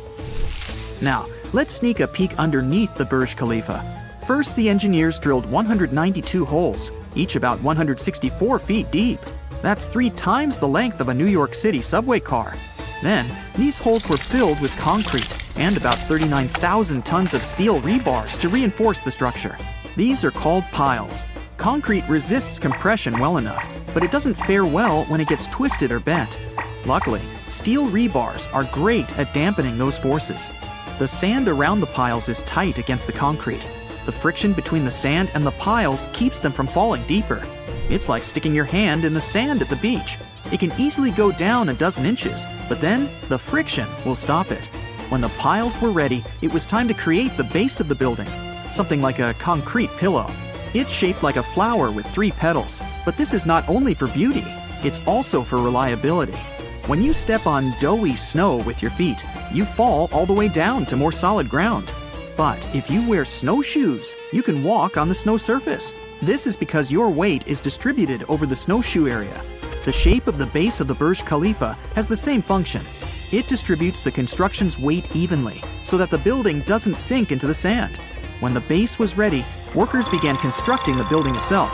Now, let's sneak a peek underneath the Burj Khalifa. First, the engineers drilled 192 holes, each about 164 feet deep. That's 3 times the length of a New York City subway car. Then, these holes were filled with concrete and about 39,000 tons of steel rebars to reinforce the structure. These are called piles. Concrete resists compression well enough, but it doesn't fare well when it gets twisted or bent. Luckily, steel rebars are great at dampening those forces. The sand around the piles is tight against the concrete. The friction between the sand and the piles keeps them from falling deeper. It's like sticking your hand in the sand at the beach. It can easily go down a dozen inches, but then the friction will stop it. When the piles were ready, it was time to create the base of the building, something like a concrete pillow. It's shaped like a flower with 3 petals, but this is not only for beauty, it's also for reliability. When you step on doughy snow with your feet, you fall all the way down to more solid ground. But if you wear snowshoes, you can walk on the snow surface. This is because your weight is distributed over the snowshoe area. The shape of the base of the Burj Khalifa has the same function. It distributes the construction's weight evenly so that the building doesn't sink into the sand. When the base was ready, workers began constructing the building itself.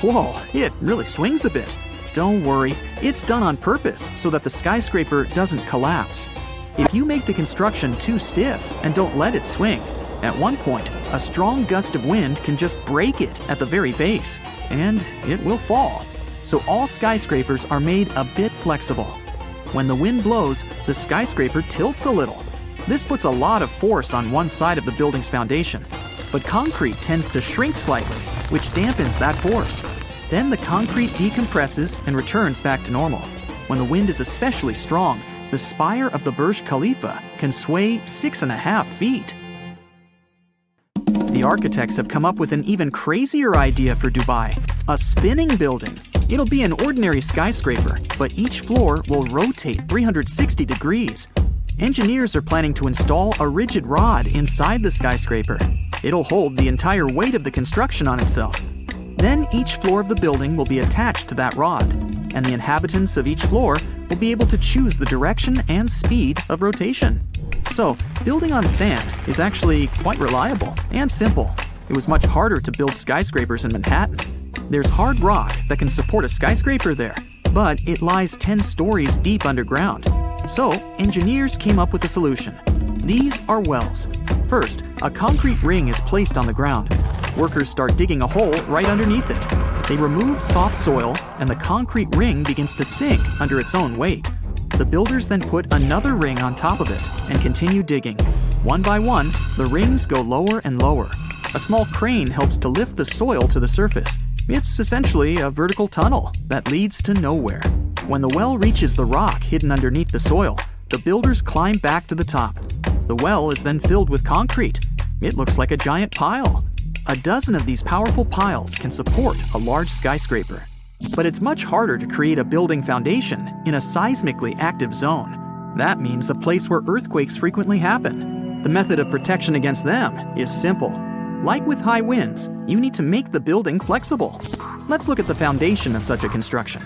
Whoa, it really swings a bit. Don't worry, it's done on purpose so that the skyscraper doesn't collapse. If you make the construction too stiff and don't let it swing, at one point, a strong gust of wind can just break it at the very base, and it will fall. So all skyscrapers are made a bit flexible. When the wind blows, the skyscraper tilts a little. This puts a lot of force on one side of the building's foundation, but concrete tends to shrink slightly, which dampens that force. Then the concrete decompresses and returns back to normal. When the wind is especially strong, the spire of the Burj Khalifa can sway 6.5 feet. The architects have come up with an even crazier idea for Dubai: a spinning building. It'll be an ordinary skyscraper, but each floor will rotate 360 degrees. Engineers are planning to install a rigid rod inside the skyscraper. It'll hold the entire weight of the construction on itself. Then each floor of the building will be attached to that rod, and the inhabitants of each floor will be able to choose the direction and speed of rotation. So, building on sand is actually quite reliable and simple. It was much harder to build skyscrapers in Manhattan. There's hard rock that can support a skyscraper there, but it lies 10 stories deep underground. So, engineers came up with a solution. These are wells. First, a concrete ring is placed on the ground. Workers start digging a hole right underneath it. They remove soft soil, and the concrete ring begins to sink under its own weight. The builders then put another ring on top of it and continue digging. One by one, the rings go lower and lower. A small crane helps to lift the soil to the surface. It's essentially a vertical tunnel that leads to nowhere. When the well reaches the rock hidden underneath the soil, the builders climb back to the top. The well is then filled with concrete. It looks like a giant pile. A dozen of these powerful piles can support a large skyscraper. But it's much harder to create a building foundation in a seismically active zone. That means a place where earthquakes frequently happen. The method of protection against them is simple. Like with high winds, you need to make the building flexible. Let's look at the foundation of such a construction.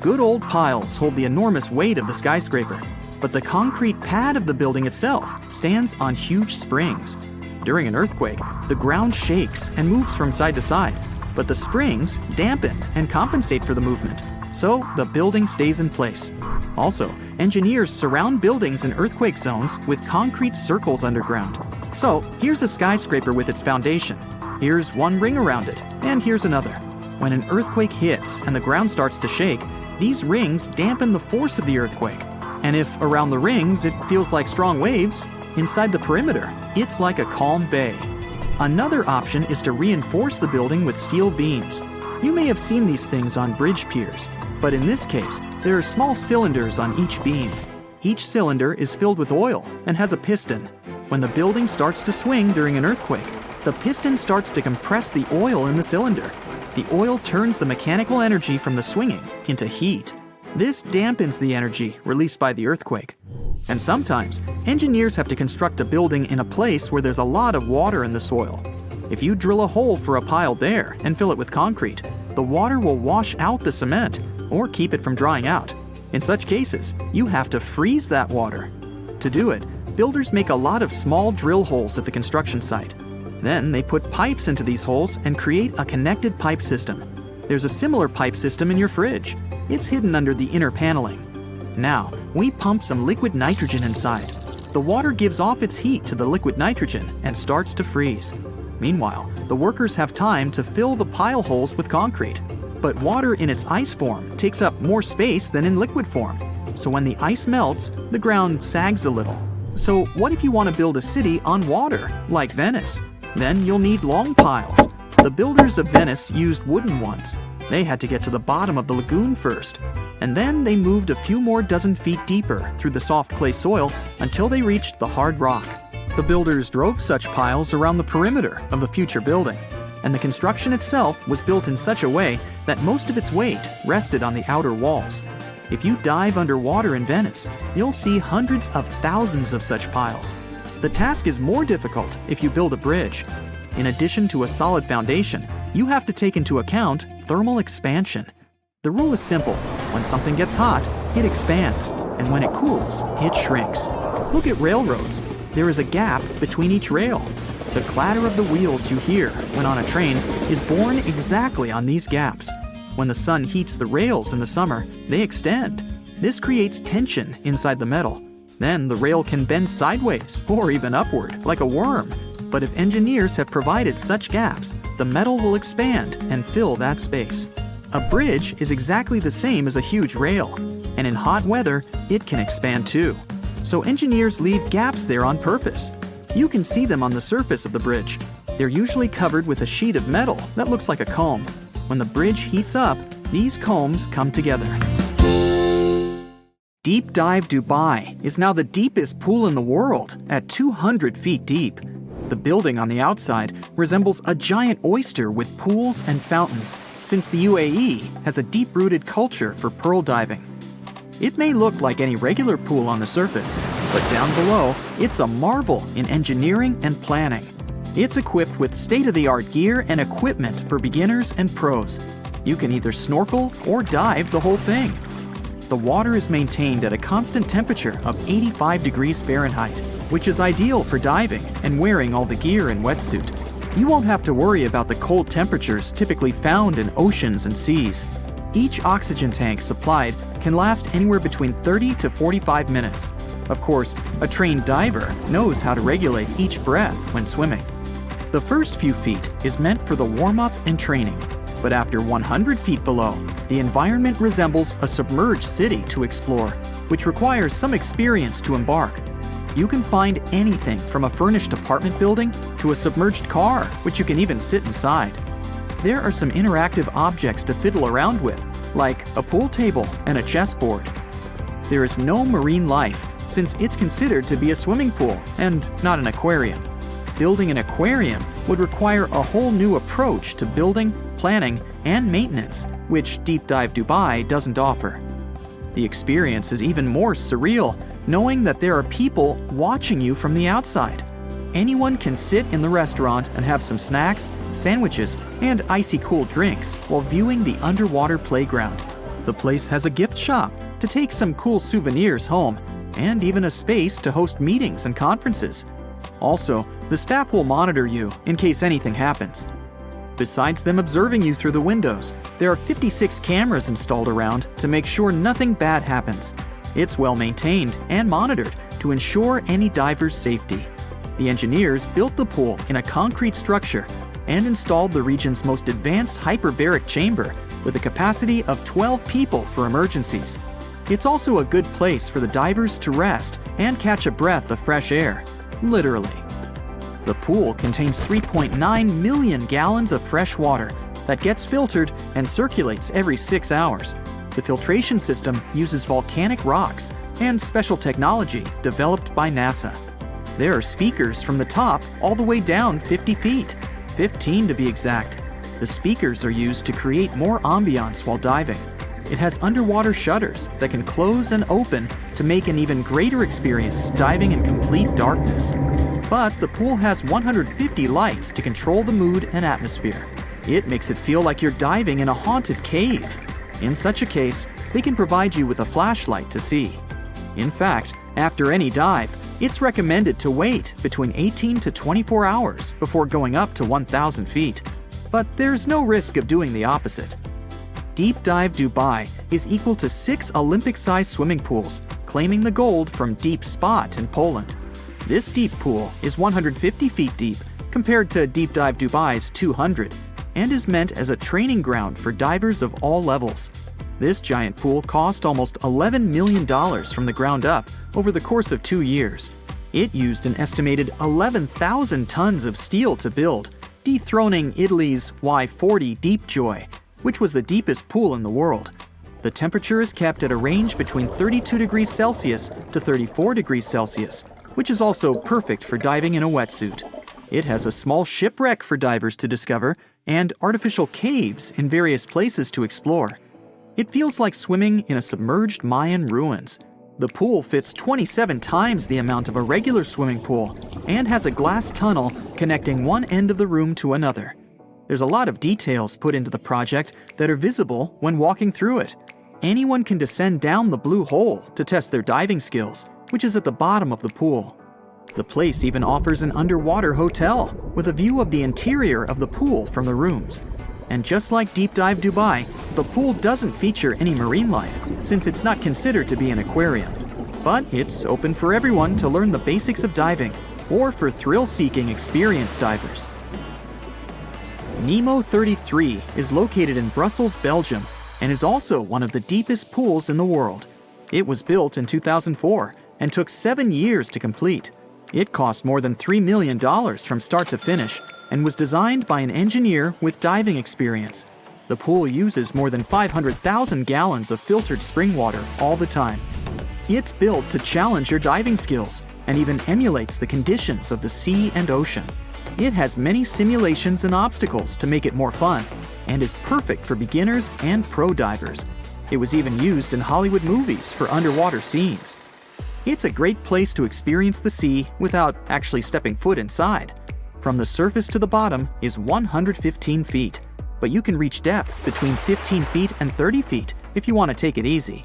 Good old piles hold the enormous weight of the skyscraper, but the concrete pad of the building itself stands on huge springs. During an earthquake, the ground shakes and moves from side to side, but the springs dampen and compensate for the movement, so the building stays in place. Also, engineers surround buildings in earthquake zones with concrete circles underground. So, here's a skyscraper with its foundation. Here's one ring around it, and here's another. When an earthquake hits and the ground starts to shake, these rings dampen the force of the earthquake. And if around the rings it feels like strong waves, inside the perimeter, it's like a calm bay. Another option is to reinforce the building with steel beams. You may have seen these things on bridge piers, but in this case, there are small cylinders on each beam. Each cylinder is filled with oil and has a piston. When the building starts to swing during an earthquake, the piston starts to compress the oil in the cylinder. The oil turns the mechanical energy from the swinging into heat. This dampens the energy released by the earthquake. And sometimes, engineers have to construct a building in a place where there's a lot of water in the soil. If you drill a hole for a pile there and fill it with concrete, the water will wash out the cement or keep it from drying out. In such cases, you have to freeze that water. To do it, builders make a lot of small drill holes at the construction site. Then they put pipes into these holes and create a connected pipe system. There's a similar pipe system in your fridge. It's hidden under the inner paneling. Now, we pump some liquid nitrogen inside. The water gives off its heat to the liquid nitrogen and starts to freeze. Meanwhile, the workers have time to fill the pile holes with concrete. But water in its ice form takes up more space than in liquid form. So when the ice melts, the ground sags a little. So what if you want to build a city on water, like Venice? Then you'll need long piles. The builders of Venice used wooden ones. They had to get to the bottom of the lagoon first, and then they moved a few more dozen feet deeper through the soft clay soil until they reached the hard rock. The builders drove such piles around the perimeter of the future building, and the construction itself was built in such a way that most of its weight rested on the outer walls. If you dive underwater in Venice, you'll see hundreds of thousands of such piles. The task is more difficult if you build a bridge. In addition to a solid foundation, you have to take into account thermal expansion. The rule is simple. When something gets hot, it expands, and when it cools, it shrinks. Look at railroads. There is a gap between each rail. The clatter of the wheels you hear when on a train is born exactly on these gaps. When the sun heats the rails in the summer, they extend. This creates tension inside the metal. Then the rail can bend sideways or even upward, like a worm. But if engineers have provided such gaps, the metal will expand and fill that space. A bridge is exactly the same as a huge rail, and in hot weather, it can expand too. So engineers leave gaps there on purpose. You can see them on the surface of the bridge. They're usually covered with a sheet of metal that looks like a comb. When the bridge heats up, these combs come together. Deep Dive Dubai is now the deepest pool in the world at 200 feet deep. The building on the outside resembles a giant oyster with pools and fountains, since the UAE has a deep-rooted culture for pearl diving. It may look like any regular pool on the surface, but down below, it's a marvel in engineering and planning. It's equipped with state-of-the-art gear and equipment for beginners and pros. You can either snorkel or dive the whole thing. The water is maintained at a constant temperature of 85 degrees Fahrenheit, which is ideal for diving and wearing all the gear and wetsuit. You won't have to worry about the cold temperatures typically found in oceans and seas. Each oxygen tank supplied can last anywhere between 30 to 45 minutes. Of course, a trained diver knows how to regulate each breath when swimming. The first few feet is meant for the warm-up and training, but after 100 feet below, the environment resembles a submerged city to explore, which requires some experience to embark. You can find anything from a furnished apartment building to a submerged car, which you can even sit inside. There are some interactive objects to fiddle around with, like a pool table and a chessboard. There is no marine life, since it's considered to be a swimming pool and not an aquarium. Building an aquarium would require a whole new approach to building, planning, and maintenance, which Deep Dive Dubai doesn't offer. The experience is even more surreal, knowing that there are people watching you from the outside. Anyone can sit in the restaurant and have some snacks, sandwiches, and icy cool drinks while viewing the underwater playground. The place has a gift shop to take some cool souvenirs home, and even a space to host meetings and conferences. Also, the staff will monitor you in case anything happens. Besides them observing you through the windows, there are 56 cameras installed around to make sure nothing bad happens. It's well maintained and monitored to ensure any diver's safety. The engineers built the pool in a concrete structure and installed the region's most advanced hyperbaric chamber with a capacity of 12 people for emergencies. It's also a good place for the divers to rest and catch a breath of fresh air, literally. The pool contains 3.9 million gallons of fresh water that gets filtered and circulates every 6 hours. The filtration system uses volcanic rocks and special technology developed by NASA. There are speakers from the top all the way down 50 feet, 15 to be exact. The speakers are used to create more ambiance while diving. It has underwater shutters that can close and open to make an even greater experience diving in complete darkness. But the pool has 150 lights to control the mood and atmosphere. It makes it feel like you're diving in a haunted cave. In such a case, they can provide you with a flashlight to see. In fact, after any dive, it's recommended to wait between 18 to 24 hours before going up to 1,000 feet. But there's no risk of doing the opposite. Deep Dive Dubai is equal to 6 Olympic-sized swimming pools, claiming the gold from Deep Spot in Poland. This deep pool is 150 feet deep compared to Deep Dive Dubai's 200, and is meant as a training ground for divers of all levels. This giant pool cost almost $11 million from the ground up over the course of 2 years. It used an estimated 11,000 tons of steel to build, dethroning Italy's Y40 Deep Joy, which was the deepest pool in the world. The temperature is kept at a range between 32 degrees Celsius to 34 degrees Celsius, which is also perfect for diving in a wetsuit. It has a small shipwreck for divers to discover and artificial caves in various places to explore. It feels like swimming in a submerged Mayan ruins. The pool fits 27 times the amount of a regular swimming pool and has a glass tunnel connecting one end of the room to another. There's a lot of details put into the project that are visible when walking through it. Anyone can descend down the blue hole to test their diving skills, which is at the bottom of the pool. The place even offers an underwater hotel with a view of the interior of the pool from the rooms. And just like Deep Dive Dubai, the pool doesn't feature any marine life since it's not considered to be an aquarium. But it's open for everyone to learn the basics of diving or for thrill-seeking experienced divers. Nemo 33 is located in Brussels, Belgium, and is also one of the deepest pools in the world. It was built in 2004 and took 7 years to complete. It cost more than $3 million from start to finish and was designed by an engineer with diving experience. The pool uses more than 500,000 gallons of filtered spring water all the time. It's built to challenge your diving skills and even emulates the conditions of the sea and ocean. It has many simulations and obstacles to make it more fun and is perfect for beginners and pro divers. It was even used in Hollywood movies for underwater scenes. It's a great place to experience the sea without actually stepping foot inside. From the surface to the bottom is 115 feet, but you can reach depths between 15 feet and 30 feet if you want to take it easy.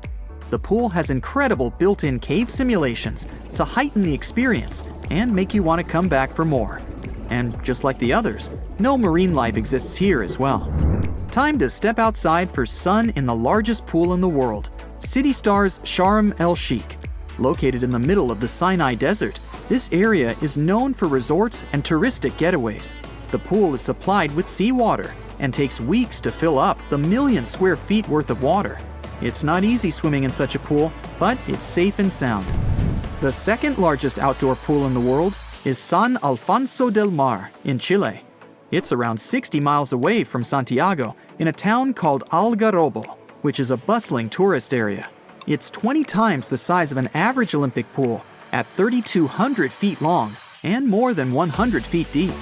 The pool has incredible built-in cave simulations to heighten the experience and make you want to come back for more. And just like the others, no marine life exists here as well. Time to step outside for sun in the largest pool in the world, City Star's Sharm el-Sheikh. Located in the middle of the Sinai Desert, this area is known for resorts and touristic getaways. The pool is supplied with seawater and takes weeks to fill up the 1 million square feet worth of water. It's not easy swimming in such a pool, but it's safe and sound. The second largest outdoor pool in the world is San Alfonso del Mar in Chile. It's around 60 miles away from Santiago in a town called Algarrobo, which is a bustling tourist area. It's 20 times the size of an average Olympic pool at 3,200 feet long and more than 100 feet deep.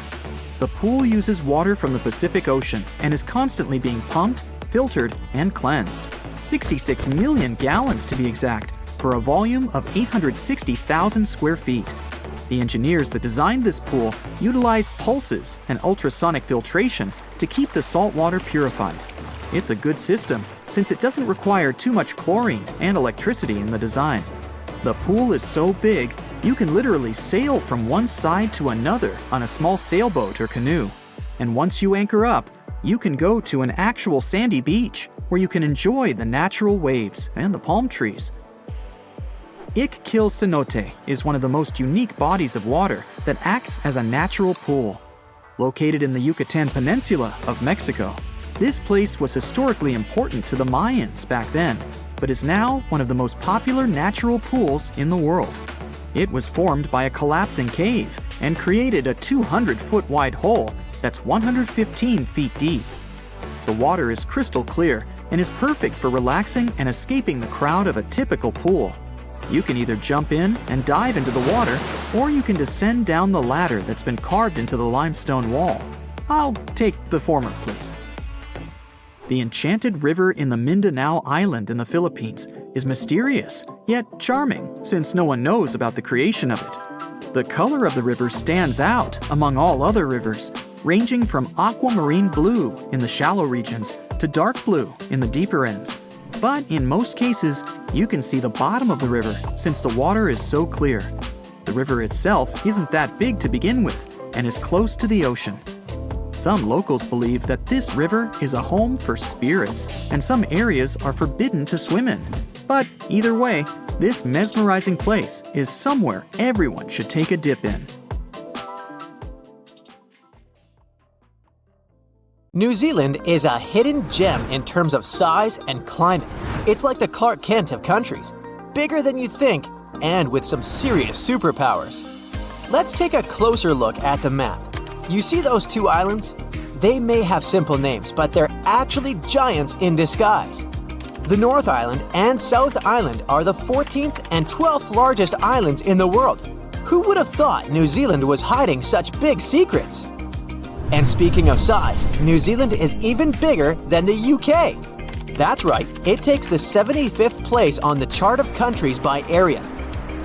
The pool uses water from the Pacific Ocean and is constantly being pumped, filtered, and cleansed. 66 million gallons to be exact, for a volume of 860,000 square feet. The engineers that designed this pool utilized pulses and ultrasonic filtration to keep the salt water purified. It's a good system since it doesn't require too much chlorine and electricity in the design. The pool is so big, you can literally sail from one side to another on a small sailboat or canoe. And once you anchor up, you can go to an actual sandy beach where you can enjoy the natural waves and the palm trees. Cenote is one of the most unique bodies of water that acts as a natural pool. Located in the Yucatan Peninsula of Mexico, this place was historically important to the Mayans back then, but is now one of the most popular natural pools in the world. It was formed by a collapsing cave and created a 200-foot wide hole that's 115 feet deep. The water is crystal clear and is perfect for relaxing and escaping the crowd of a typical pool. You can either jump in and dive into the water, or you can descend down the ladder that's been carved into the limestone wall. I'll take the former, please. The enchanted river in the Mindanao Island in the Philippines is mysterious, yet charming, since no one knows about the creation of it. The color of the river stands out among all other rivers, ranging from aquamarine blue in the shallow regions to dark blue in the deeper ends. But in most cases, you can see the bottom of the river since the water is so clear. The river itself isn't that big to begin with and is close to the ocean. Some locals believe that this river is a home for spirits and some areas are forbidden to swim in. But either way, this mesmerizing place is somewhere everyone should take a dip in. New Zealand is a hidden gem in terms of size and climate. It's like the Clark Kent of countries, bigger than you think and with some serious superpowers. Let's take a closer look at the map. You see those two islands? They may have simple names, but they're actually giants in disguise. The North Island and South Island are the 14th and 12th largest islands in the world. Who would have thought New Zealand was hiding such big secrets? And speaking of size, New Zealand is even bigger than the UK. That's right, it takes the 75th place on the chart of countries by area.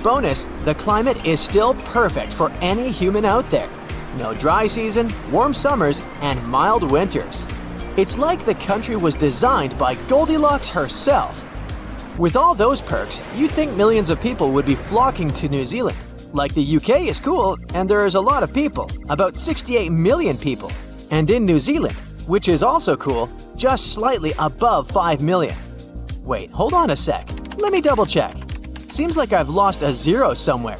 Bonus, the climate is still perfect for any human out there. No dry season, warm summers, and mild winters. It's like the country was designed by Goldilocks herself. With all those perks, you'd think millions of people would be flocking to New Zealand. Like the UK is cool, and there is a lot of people, about 68 million people. And in New Zealand, which is also cool, just slightly above 5 million. Wait, hold on a sec. Let me double check. Seems like I've lost a zero somewhere.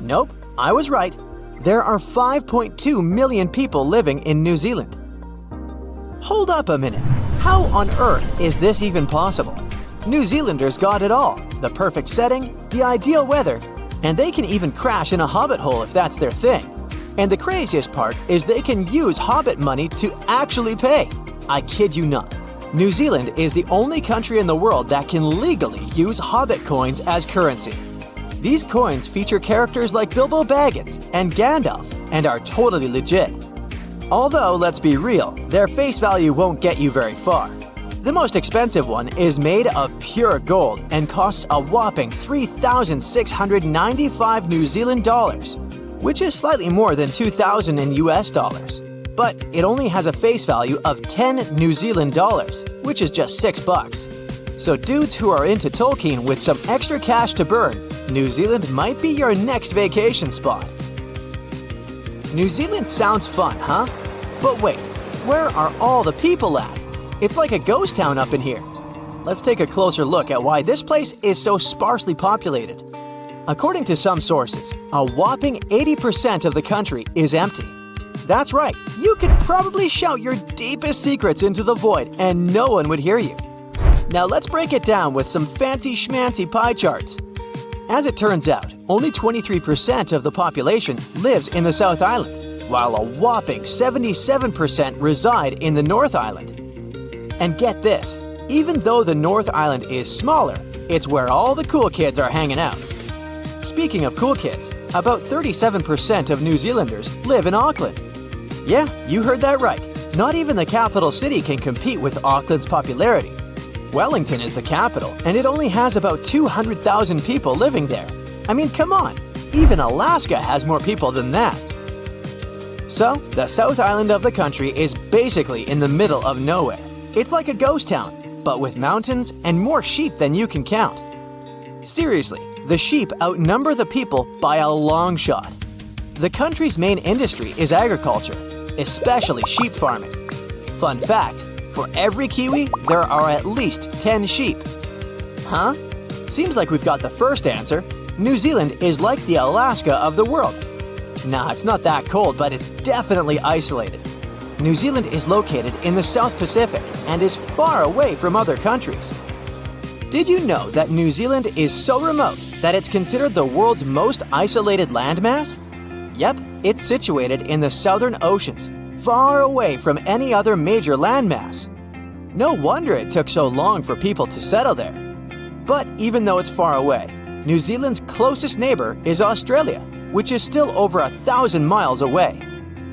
Nope, I was right. There are 5.2 million people living in New Zealand. Hold up a minute. How on earth is this even possible? New Zealanders got it all. The perfect setting, the ideal weather, and they can even crash in a hobbit hole if that's their thing. And the craziest part is they can use hobbit money to actually pay. I kid you not. New Zealand is the only country in the world that can legally use hobbit coins as currency. These coins feature characters like Bilbo Baggins and Gandalf and are totally legit. Although, let's be real, their face value won't get you very far. The most expensive one is made of pure gold and costs a whopping 3,695 New Zealand dollars, which is slightly more than 2,000 in US dollars. But it only has a face value of 10 New Zealand dollars, which is just $6. So dudes who are into Tolkien with some extra cash to burn, New Zealand might be your next vacation spot. New Zealand sounds fun, huh? But wait, where are all the people at? It's like a ghost town up in here. Let's take a closer look at why this place is so sparsely populated. According to some sources, a whopping 80% of the country is empty. That's right, you could probably shout your deepest secrets into the void and no one would hear you. Now let's break it down with some fancy schmancy pie charts. As it turns out, only 23% of the population lives in the South Island, while a whopping 77% reside in the North Island. And get this, even though the North Island is smaller, it's where all the cool kids are hanging out. Speaking of cool kids, about 37% of New Zealanders live in Auckland. Yeah, you heard that right. Not even the capital city can compete with Auckland's popularity. Wellington is the capital, and it only has about 200,000 people living there. I mean, come on, even Alaska has more people than that. So, the South Island of the country is basically in the middle of nowhere. It's like a ghost town, but with mountains and more sheep than you can count. Seriously, the sheep outnumber the people by a long shot. The country's main industry is agriculture, especially sheep farming. Fun fact, for every Kiwi, there are at least 10 sheep. Huh? Seems like we've got the first answer. New Zealand is like the Alaska of the world. Nah, it's not that cold, but it's definitely isolated. New Zealand is located in the South Pacific and is far away from other countries. Did you know that New Zealand is so remote that it's considered the world's most isolated landmass? Yep, it's situated in the southern oceans, far away from any other major landmass. No wonder it took so long for people to settle there. But even though it's far away, New Zealand's closest neighbor is Australia, which is still over 1,000 miles away.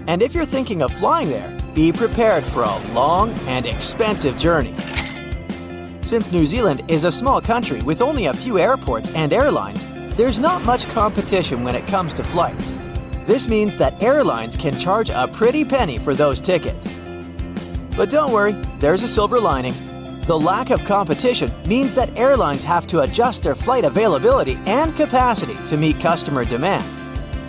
And if you're thinking of flying there, be prepared for a long and expensive journey. Since New Zealand is a small country with only a few airports and airlines, there's not much competition when it comes to flights. This means that airlines can charge a pretty penny for those tickets. But don't worry, there's a silver lining. The lack of competition means that airlines have to adjust their flight availability and capacity to meet customer demand.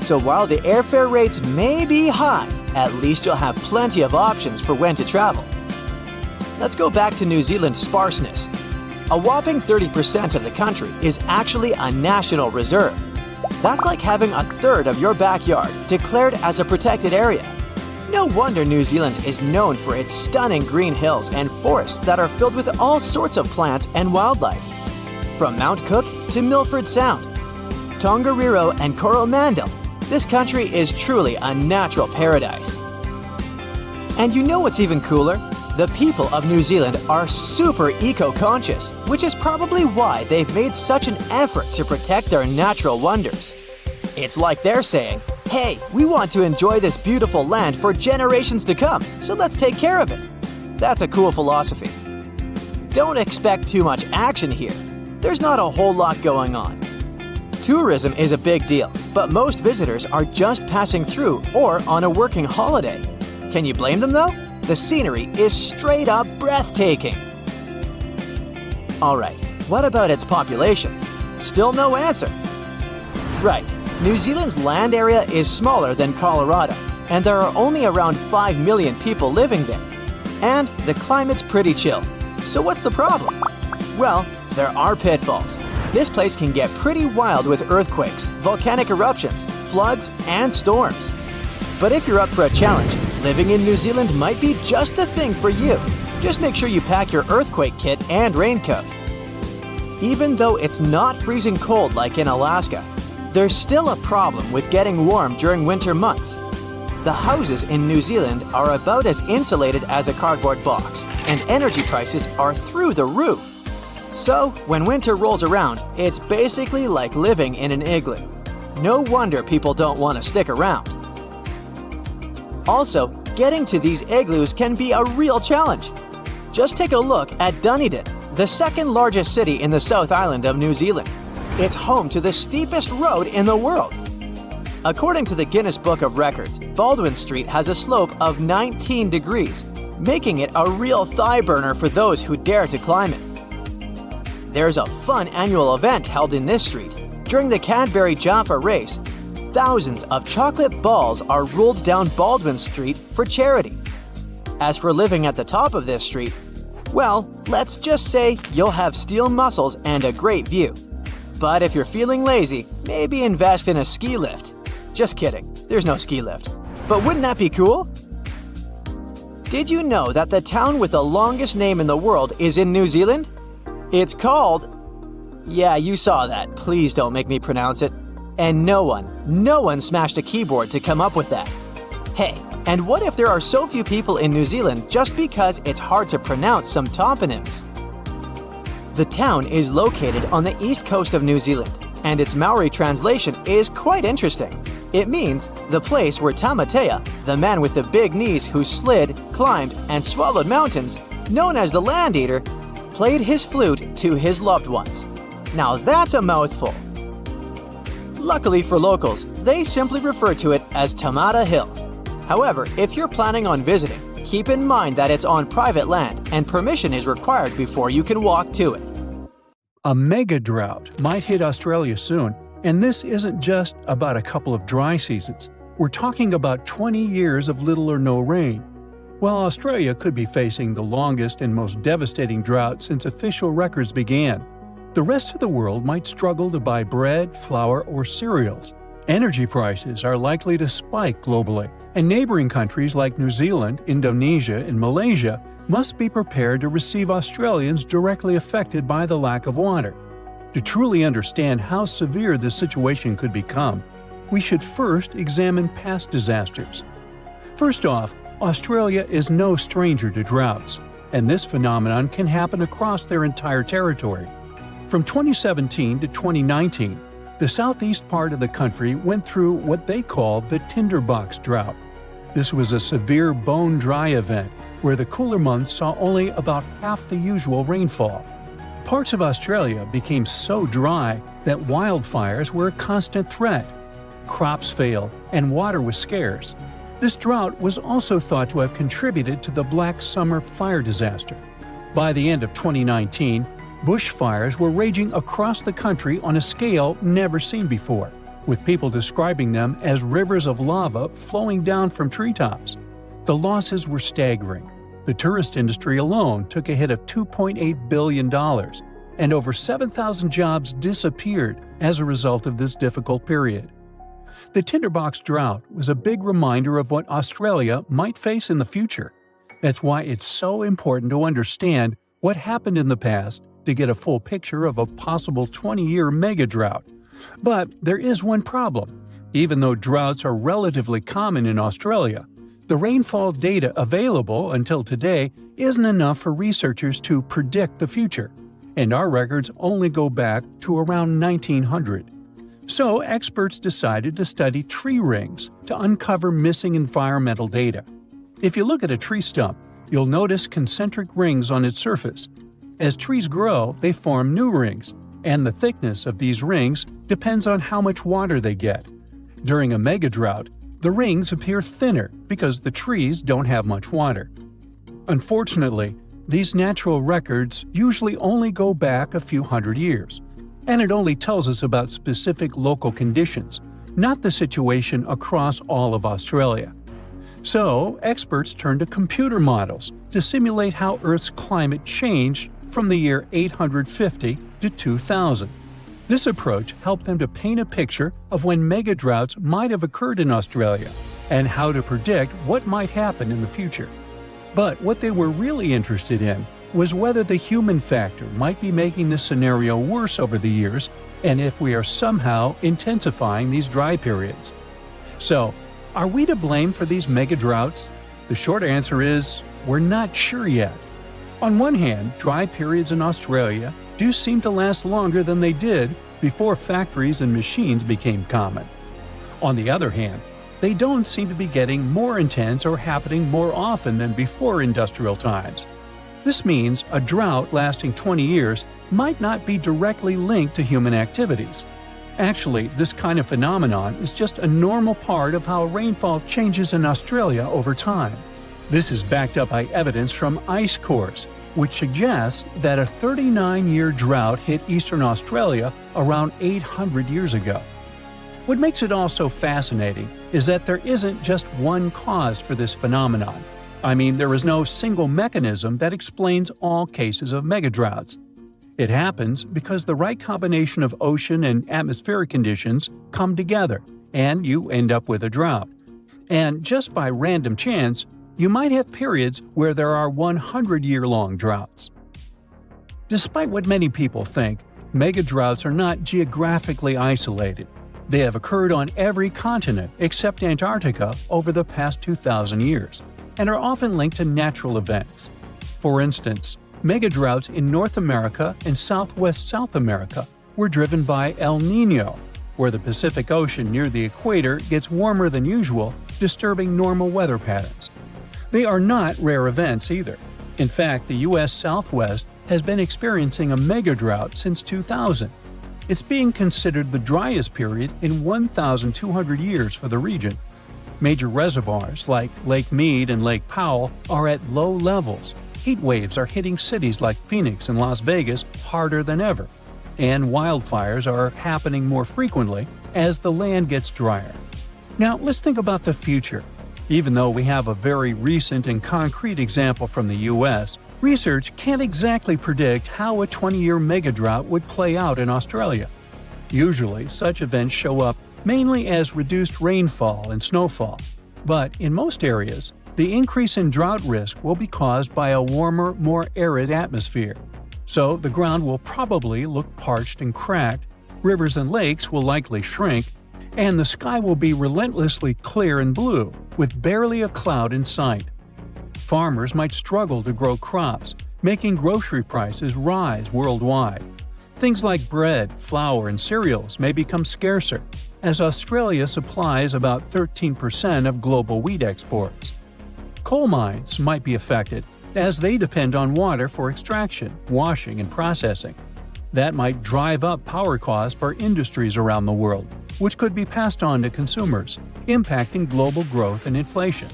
So while the airfare rates may be high, at least you'll have plenty of options for when to travel. Let's go back to New Zealand's sparseness. A whopping 30% of the country is actually a national reserve. That's like having a third of your backyard declared as a protected area. No wonder New Zealand is known for its stunning green hills and forests that are filled with all sorts of plants and wildlife. From Mount Cook to Milford Sound, Tongariro and Coromandel, this country is truly a natural paradise. And you know what's even cooler? The people of New Zealand are super eco-conscious, which is probably why they've made such an effort to protect their natural wonders. It's like they're saying, hey, we want to enjoy this beautiful land for generations to come, so let's take care of it. That's a cool philosophy. Don't expect too much action here. There's not a whole lot going on. Tourism is a big deal, but most visitors are just passing through or on a working holiday. Can you blame them though? The scenery is straight up breathtaking. Alright, what about its population? Still no answer. Right, New Zealand's land area is smaller than Colorado, and there are only around 5 million people living there. And the climate's pretty chill. So what's the problem? Well, there are pitfalls. This place can get pretty wild with earthquakes, volcanic eruptions, floods, and storms. But if you're up for a challenge, living in New Zealand might be just the thing for you. Just make sure you pack your earthquake kit and raincoat. Even though it's not freezing cold like in Alaska, there's still a problem with getting warm during winter months. The houses in New Zealand are about as insulated as a cardboard box, and energy prices are through the roof. So, when winter rolls around, it's basically like living in an igloo. No wonder people don't want to stick around. Also, getting to these igloos can be a real challenge. Just take a look at Dunedin, the second largest city in the South Island of New Zealand. It's home to the steepest road in the world. According to the Guinness Book of Records, Baldwin Street has a slope of 19 degrees, making it a real thigh burner for those who dare to climb it. There's a fun annual event held in this street. During the Cadbury Jaffa race, thousands of chocolate balls are rolled down Baldwin Street for charity. As for living at the top of this street, well, let's just say you'll have steel muscles and a great view. But if you're feeling lazy, maybe invest in a ski lift. Just kidding, there's no ski lift. But wouldn't that be cool? Did you know that the town with the longest name in the world is in New Zealand? It's called... Yeah, you saw that. Please don't make me pronounce it. And no one smashed a keyboard to come up with that. Hey, and what if there are so few people in New Zealand just because it's hard to pronounce some toponyms? The town is located on the east coast of New Zealand, and its Maori translation is quite interesting. It means the place where Tamatea, the man with the big knees who slid, climbed, and swallowed mountains, known as the Land Eater, played his flute to his loved ones. Now that's a mouthful. Luckily for locals, they simply refer to it as Tamata Hill. However, if you're planning on visiting, keep in mind that it's on private land and permission is required before you can walk to it. A mega drought might hit Australia soon, and this isn't just about a couple of dry seasons. We're talking about 20 years of little or no rain. While Australia could be facing the longest and most devastating drought since official records began, the rest of the world might struggle to buy bread, flour, or cereals. Energy prices are likely to spike globally, and neighboring countries like New Zealand, Indonesia, and Malaysia must be prepared to receive Australians directly affected by the lack of water. To truly understand how severe this situation could become, we should first examine past disasters. First off, Australia is no stranger to droughts, and this phenomenon can happen across their entire territory. From 2017 to 2019, the southeast part of the country went through what they call the tinderbox drought. This was a severe bone-dry event where the cooler months saw only about half the usual rainfall. Parts of Australia became so dry that wildfires were a constant threat. Crops failed, and water was scarce. This drought was also thought to have contributed to the Black Summer fire disaster. By the end of 2019, bushfires were raging across the country on a scale never seen before, with people describing them as rivers of lava flowing down from treetops. The losses were staggering. The tourist industry alone took a hit of $2.8 billion, and over 7,000 jobs disappeared as a result of this difficult period. The tinderbox drought was a big reminder of what Australia might face in the future. That's why it's so important to understand what happened in the past to get a full picture of a possible 20-year mega drought. But there is one problem. Even though droughts are relatively common in Australia, the rainfall data available until today isn't enough for researchers to predict the future, and our records only go back to around 1900. So experts decided to study tree rings to uncover missing environmental data. If you look at a tree stump, you'll notice concentric rings on its surface. As trees grow, they form new rings, and the thickness of these rings depends on how much water they get. During a megadrought, the rings appear thinner because the trees don't have much water. Unfortunately, these natural records usually only go back a few hundred years, and it only tells us about specific local conditions, not the situation across all of Australia. So, experts turn to computer models to simulate how Earth's climate changed from the year 850 to 2000. This approach helped them to paint a picture of when megadroughts might have occurred in Australia and how to predict what might happen in the future. But what they were really interested in was whether the human factor might be making this scenario worse over the years and if we are somehow intensifying these dry periods. So, are we to blame for these megadroughts? The short answer is, we're not sure yet. On one hand, dry periods in Australia do seem to last longer than they did before factories and machines became common. On the other hand, they don't seem to be getting more intense or happening more often than before industrial times. This means a drought lasting 20 years might not be directly linked to human activities. Actually, this kind of phenomenon is just a normal part of how rainfall changes in Australia over time. This is backed up by evidence from ice cores, which suggests that a 39-year drought hit eastern Australia around 800 years ago. What makes it all so fascinating is that there isn't just one cause for this phenomenon. I mean, there is no single mechanism that explains all cases of megadroughts. It happens because the right combination of ocean and atmospheric conditions come together, and you end up with a drought. And just by random chance, you might have periods where there are 100-year-long droughts. Despite what many people think, megadroughts are not geographically isolated. They have occurred on every continent except Antarctica over the past 2,000 years, and are often linked to natural events. For instance, megadroughts in North America and Southwest South America were driven by El Niño, where the Pacific Ocean near the equator gets warmer than usual, disturbing normal weather patterns. They are not rare events either. In fact, the U.S. Southwest has been experiencing a mega drought since 2000. It's being considered the driest period in 1,200 years for the region. Major reservoirs like Lake Mead and Lake Powell are at low levels. Heat waves are hitting cities like Phoenix and Las Vegas harder than ever, and wildfires are happening more frequently as the land gets drier. Now, let's think about the future. Even though we have a very recent and concrete example from the U.S., research can't exactly predict how a 20-year megadrought would play out in Australia. Usually, such events show up mainly as reduced rainfall and snowfall. But in most areas, the increase in drought risk will be caused by a warmer, more arid atmosphere. So the ground will probably look parched and cracked, rivers and lakes will likely shrink, and the sky will be relentlessly clear and blue, with barely a cloud in sight. Farmers might struggle to grow crops, making grocery prices rise worldwide. Things like bread, flour, and cereals may become scarcer, as Australia supplies about 13% of global wheat exports. Coal mines might be affected, as they depend on water for extraction, washing, and processing. That might drive up power costs for industries around the world, which could be passed on to consumers, impacting global growth and inflation.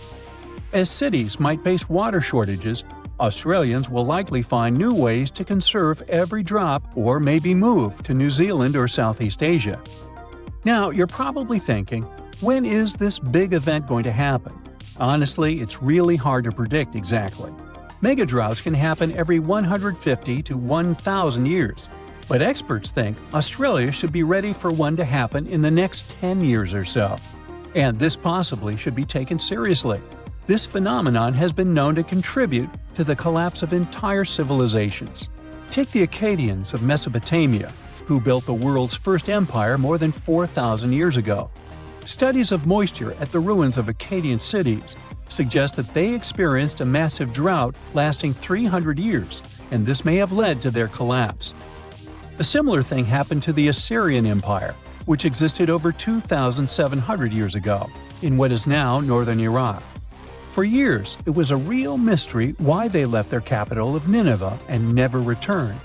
As cities might face water shortages, Australians will likely find new ways to conserve every drop or maybe move to New Zealand or Southeast Asia. Now, you're probably thinking, when is this big event going to happen? Honestly, it's really hard to predict exactly. Megadroughts can happen every 150 to 1,000 years, but experts think Australia should be ready for one to happen in the next 10 years or so. And this possibly should be taken seriously. This phenomenon has been known to contribute to the collapse of entire civilizations. Take the Akkadians of Mesopotamia, who built the world's first empire more than 4,000 years ago. Studies of moisture at the ruins of Akkadian cities suggest that they experienced a massive drought lasting 300 years, and this may have led to their collapse. A similar thing happened to the Assyrian Empire, which existed over 2,700 years ago, in what is now northern Iraq. For years, it was a real mystery why they left their capital of Nineveh and never returned.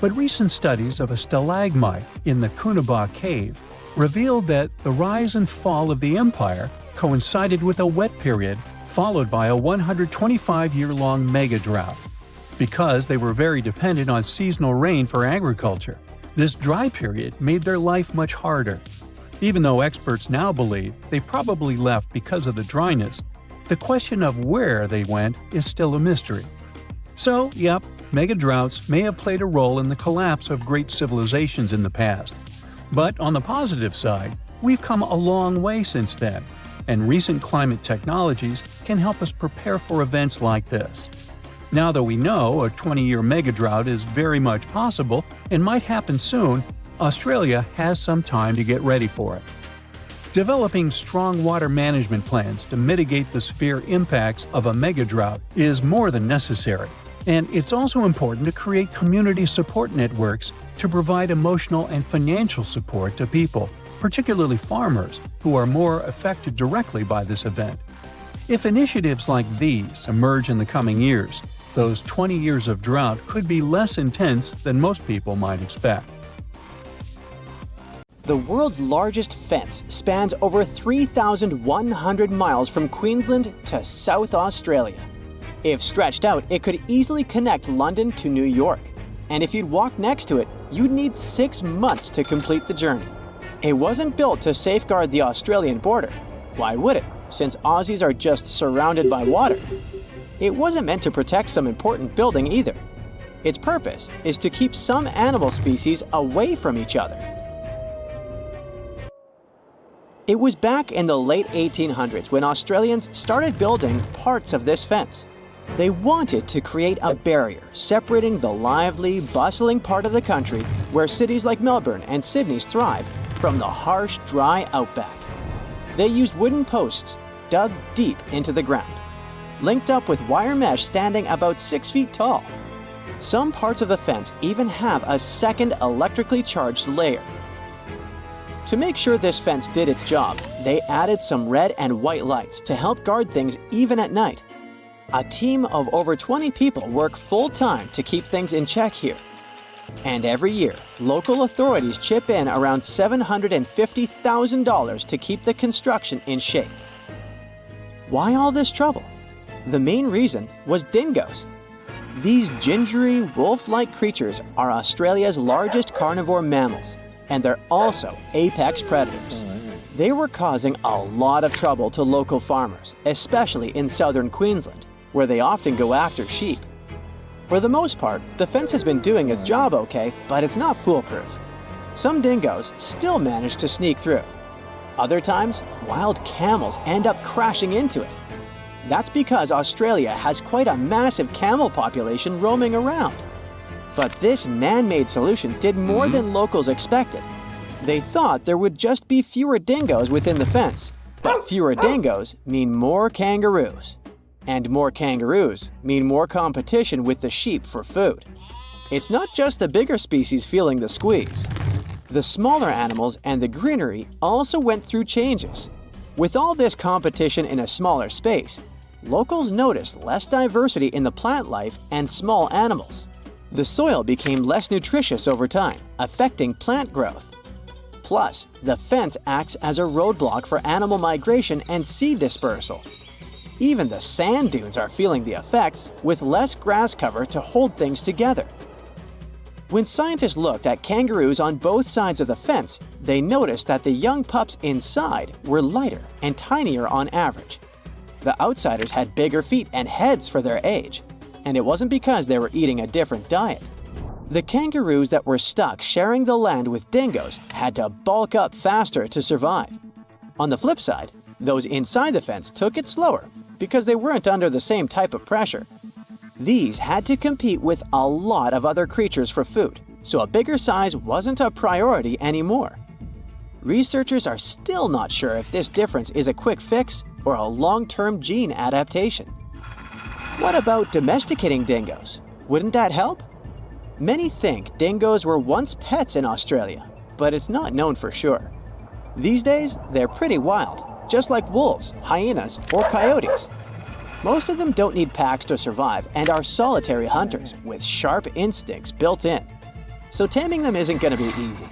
But recent studies of a stalagmite in the Kunaba cave revealed that the rise and fall of the empire coincided with a wet period followed by a 125-year-long mega-drought. Because they were very dependent on seasonal rain for agriculture, this dry period made their life much harder. Even though experts now believe they probably left because of the dryness, the question of where they went is still a mystery. So, yep, mega-droughts may have played a role in the collapse of great civilizations in the past. But on the positive side, we've come a long way since then, and recent climate technologies can help us prepare for events like this. Now that we know a 20-year megadrought is very much possible and might happen soon, Australia has some time to get ready for it. Developing strong water management plans to mitigate the severe impacts of a megadrought is more than necessary, and it's also important to create community support networks to provide emotional and financial support to people, particularly farmers, who are more affected directly by this event. If initiatives like these emerge in the coming years, those 20 years of drought could be less intense than most people might expect. The world's largest fence spans over 3,100 miles from Queensland to South Australia. If stretched out, it could easily connect London to New York. And if you'd walk next to it, you'd need 6 months to complete the journey. It wasn't built to safeguard the Australian border. Why would it, since Aussies are just surrounded by water? It wasn't meant to protect some important building either. Its purpose is to keep some animal species away from each other. It was back in the late 1800s when Australians started building parts of this fence. They wanted to create a barrier separating the lively, bustling part of the country where cities like Melbourne and Sydney thrive from the harsh, dry outback. They used wooden posts dug deep into the ground, linked up with wire mesh standing about 6 feet tall. Some parts of the fence even have a second electrically charged layer. To make sure this fence did its job, they added some red and white lights to help guard things even at night. A team of over 20 people work full-time to keep things in check here. And every year, local authorities chip in around $750,000 to keep the construction in shape. Why all this trouble? The main reason was dingoes. These gingery, wolf-like creatures are Australia's largest carnivore mammals, and they're also apex predators. They were causing a lot of trouble to local farmers, especially in southern Queensland, where they often go after sheep. For the most part, the fence has been doing its job okay, but it's not foolproof. Some dingoes still manage to sneak through. Other times, wild camels end up crashing into it. That's because Australia has quite a massive camel population roaming around. But this man-made solution did more than locals expected. They thought there would just be fewer dingoes within the fence, but fewer dingoes mean more kangaroos. And more kangaroos mean more competition with the sheep for food. It's not just the bigger species feeling the squeeze. The smaller animals and the greenery also went through changes. With all this competition in a smaller space, locals noticed less diversity in the plant life and small animals. The soil became less nutritious over time, affecting plant growth. Plus, the fence acts as a roadblock for animal migration and seed dispersal. Even the sand dunes are feeling the effects, with less grass cover to hold things together. When scientists looked at kangaroos on both sides of the fence, they noticed that the young pups inside were lighter and tinier on average. The outsiders had bigger feet and heads for their age, and it wasn't because they were eating a different diet. The kangaroos that were stuck sharing the land with dingoes had to bulk up faster to survive. On the flip side, those inside the fence took it slower because they weren't under the same type of pressure. These had to compete with a lot of other creatures for food, so a bigger size wasn't a priority anymore. Researchers are still not sure if this difference is a quick fix or a long-term gene adaptation. What about domesticating dingoes? Wouldn't that help? Many think dingoes were once pets in Australia, but it's not known for sure. These days, they're pretty wild, just like wolves, hyenas, or coyotes. Most of them don't need packs to survive and are solitary hunters with sharp instincts built in. So taming them isn't going to be easy.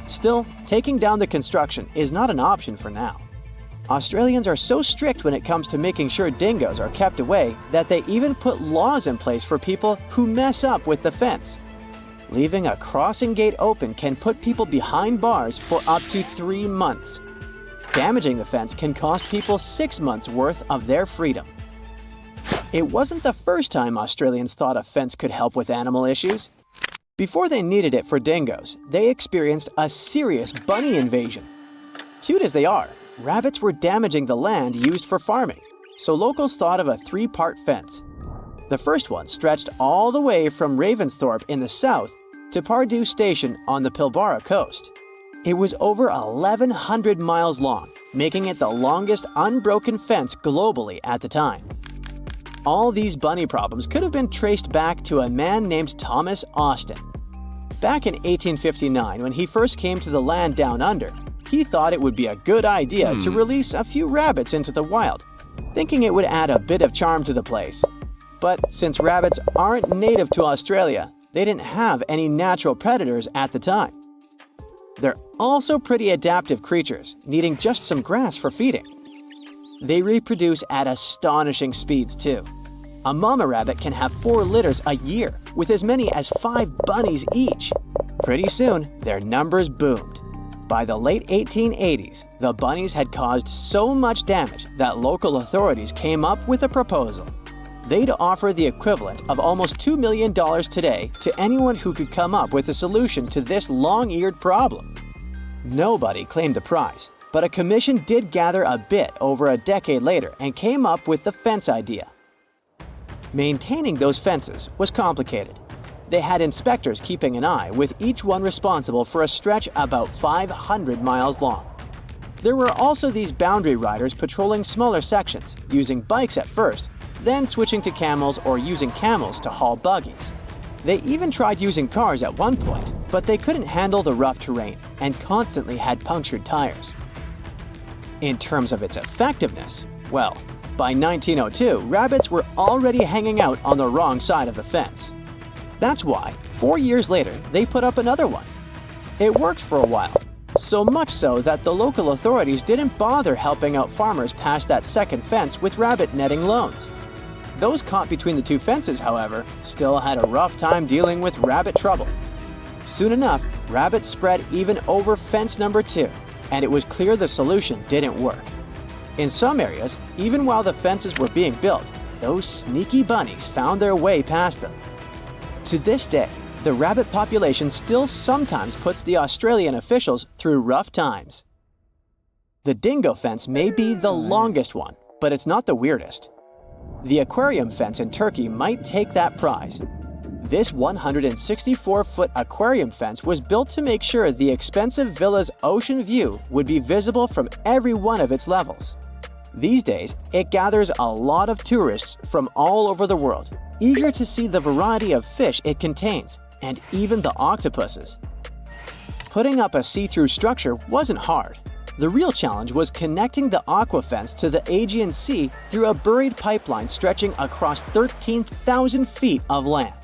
Still, taking down the construction is not an option for now. Australians are so strict when it comes to making sure dingoes are kept away that they even put laws in place for people who mess up with the fence. Leaving a crossing gate open can put people behind bars for up to 3 months. Damaging the fence can cost people 6 months' worth of their freedom. It wasn't the first time Australians thought a fence could help with animal issues. Before they needed it for dingoes, they experienced a serious bunny invasion. Cute as they are, rabbits were damaging the land used for farming, so locals thought of a 3-part fence. The first one stretched all the way from Ravensthorpe in the south to Pardue Station on the Pilbara coast. It was over 1,100 miles long, making it the longest unbroken fence globally at the time. All these bunny problems could have been traced back to a man named Thomas Austin. Back in 1859, when he first came to the land down under, he thought it would be a good idea to release a few rabbits into the wild, thinking it would add a bit of charm to the place. But since rabbits aren't native to Australia, they didn't have any natural predators at the time. They're also pretty adaptive creatures, needing just some grass for feeding. They reproduce at astonishing speeds too. A mama rabbit can have 4 litters a year, with as many as 5 bunnies each. Pretty soon, their numbers boomed. By the late 1880s, the bunnies had caused so much damage that local authorities came up with a proposal. They'd offer the equivalent of almost $2 million today to anyone who could come up with a solution to this long-eared problem. Nobody claimed the prize, but a commission did gather a bit over a decade later and came up with the fence idea. Maintaining those fences was complicated. They had inspectors keeping an eye, with each one responsible for a stretch about 500 miles long. There were also these boundary riders patrolling smaller sections, using bikes at first, then switching to camels or using camels to haul buggies. They even tried using cars at one point, but they couldn't handle the rough terrain and constantly had punctured tires. In terms of its effectiveness, well, By 1902, rabbits were already hanging out on the wrong side of the fence. That's why, 4 years later, they put up another one. It worked for a while, so much so that the local authorities didn't bother helping out farmers past that second fence with rabbit netting loans. Those caught between the two fences, however, still had a rough time dealing with rabbit trouble. Soon enough, rabbits spread even over fence number 2, and it was clear the solution didn't work. In some areas, even while the fences were being built, those sneaky bunnies found their way past them. To this day, the rabbit population still sometimes puts the Australian officials through rough times. The dingo fence may be the longest one, but it's not the weirdest. The aquarium fence in Turkey might take that prize. This 164-foot aquarium fence was built to make sure the expensive villa's ocean view would be visible from every one of its levels. These days, it gathers a lot of tourists from all over the world, eager to see the variety of fish it contains, and even the octopuses. Putting up a see-through structure wasn't hard. The real challenge was connecting the aqua fence to the Aegean Sea through a buried pipeline stretching across 13,000 feet of land.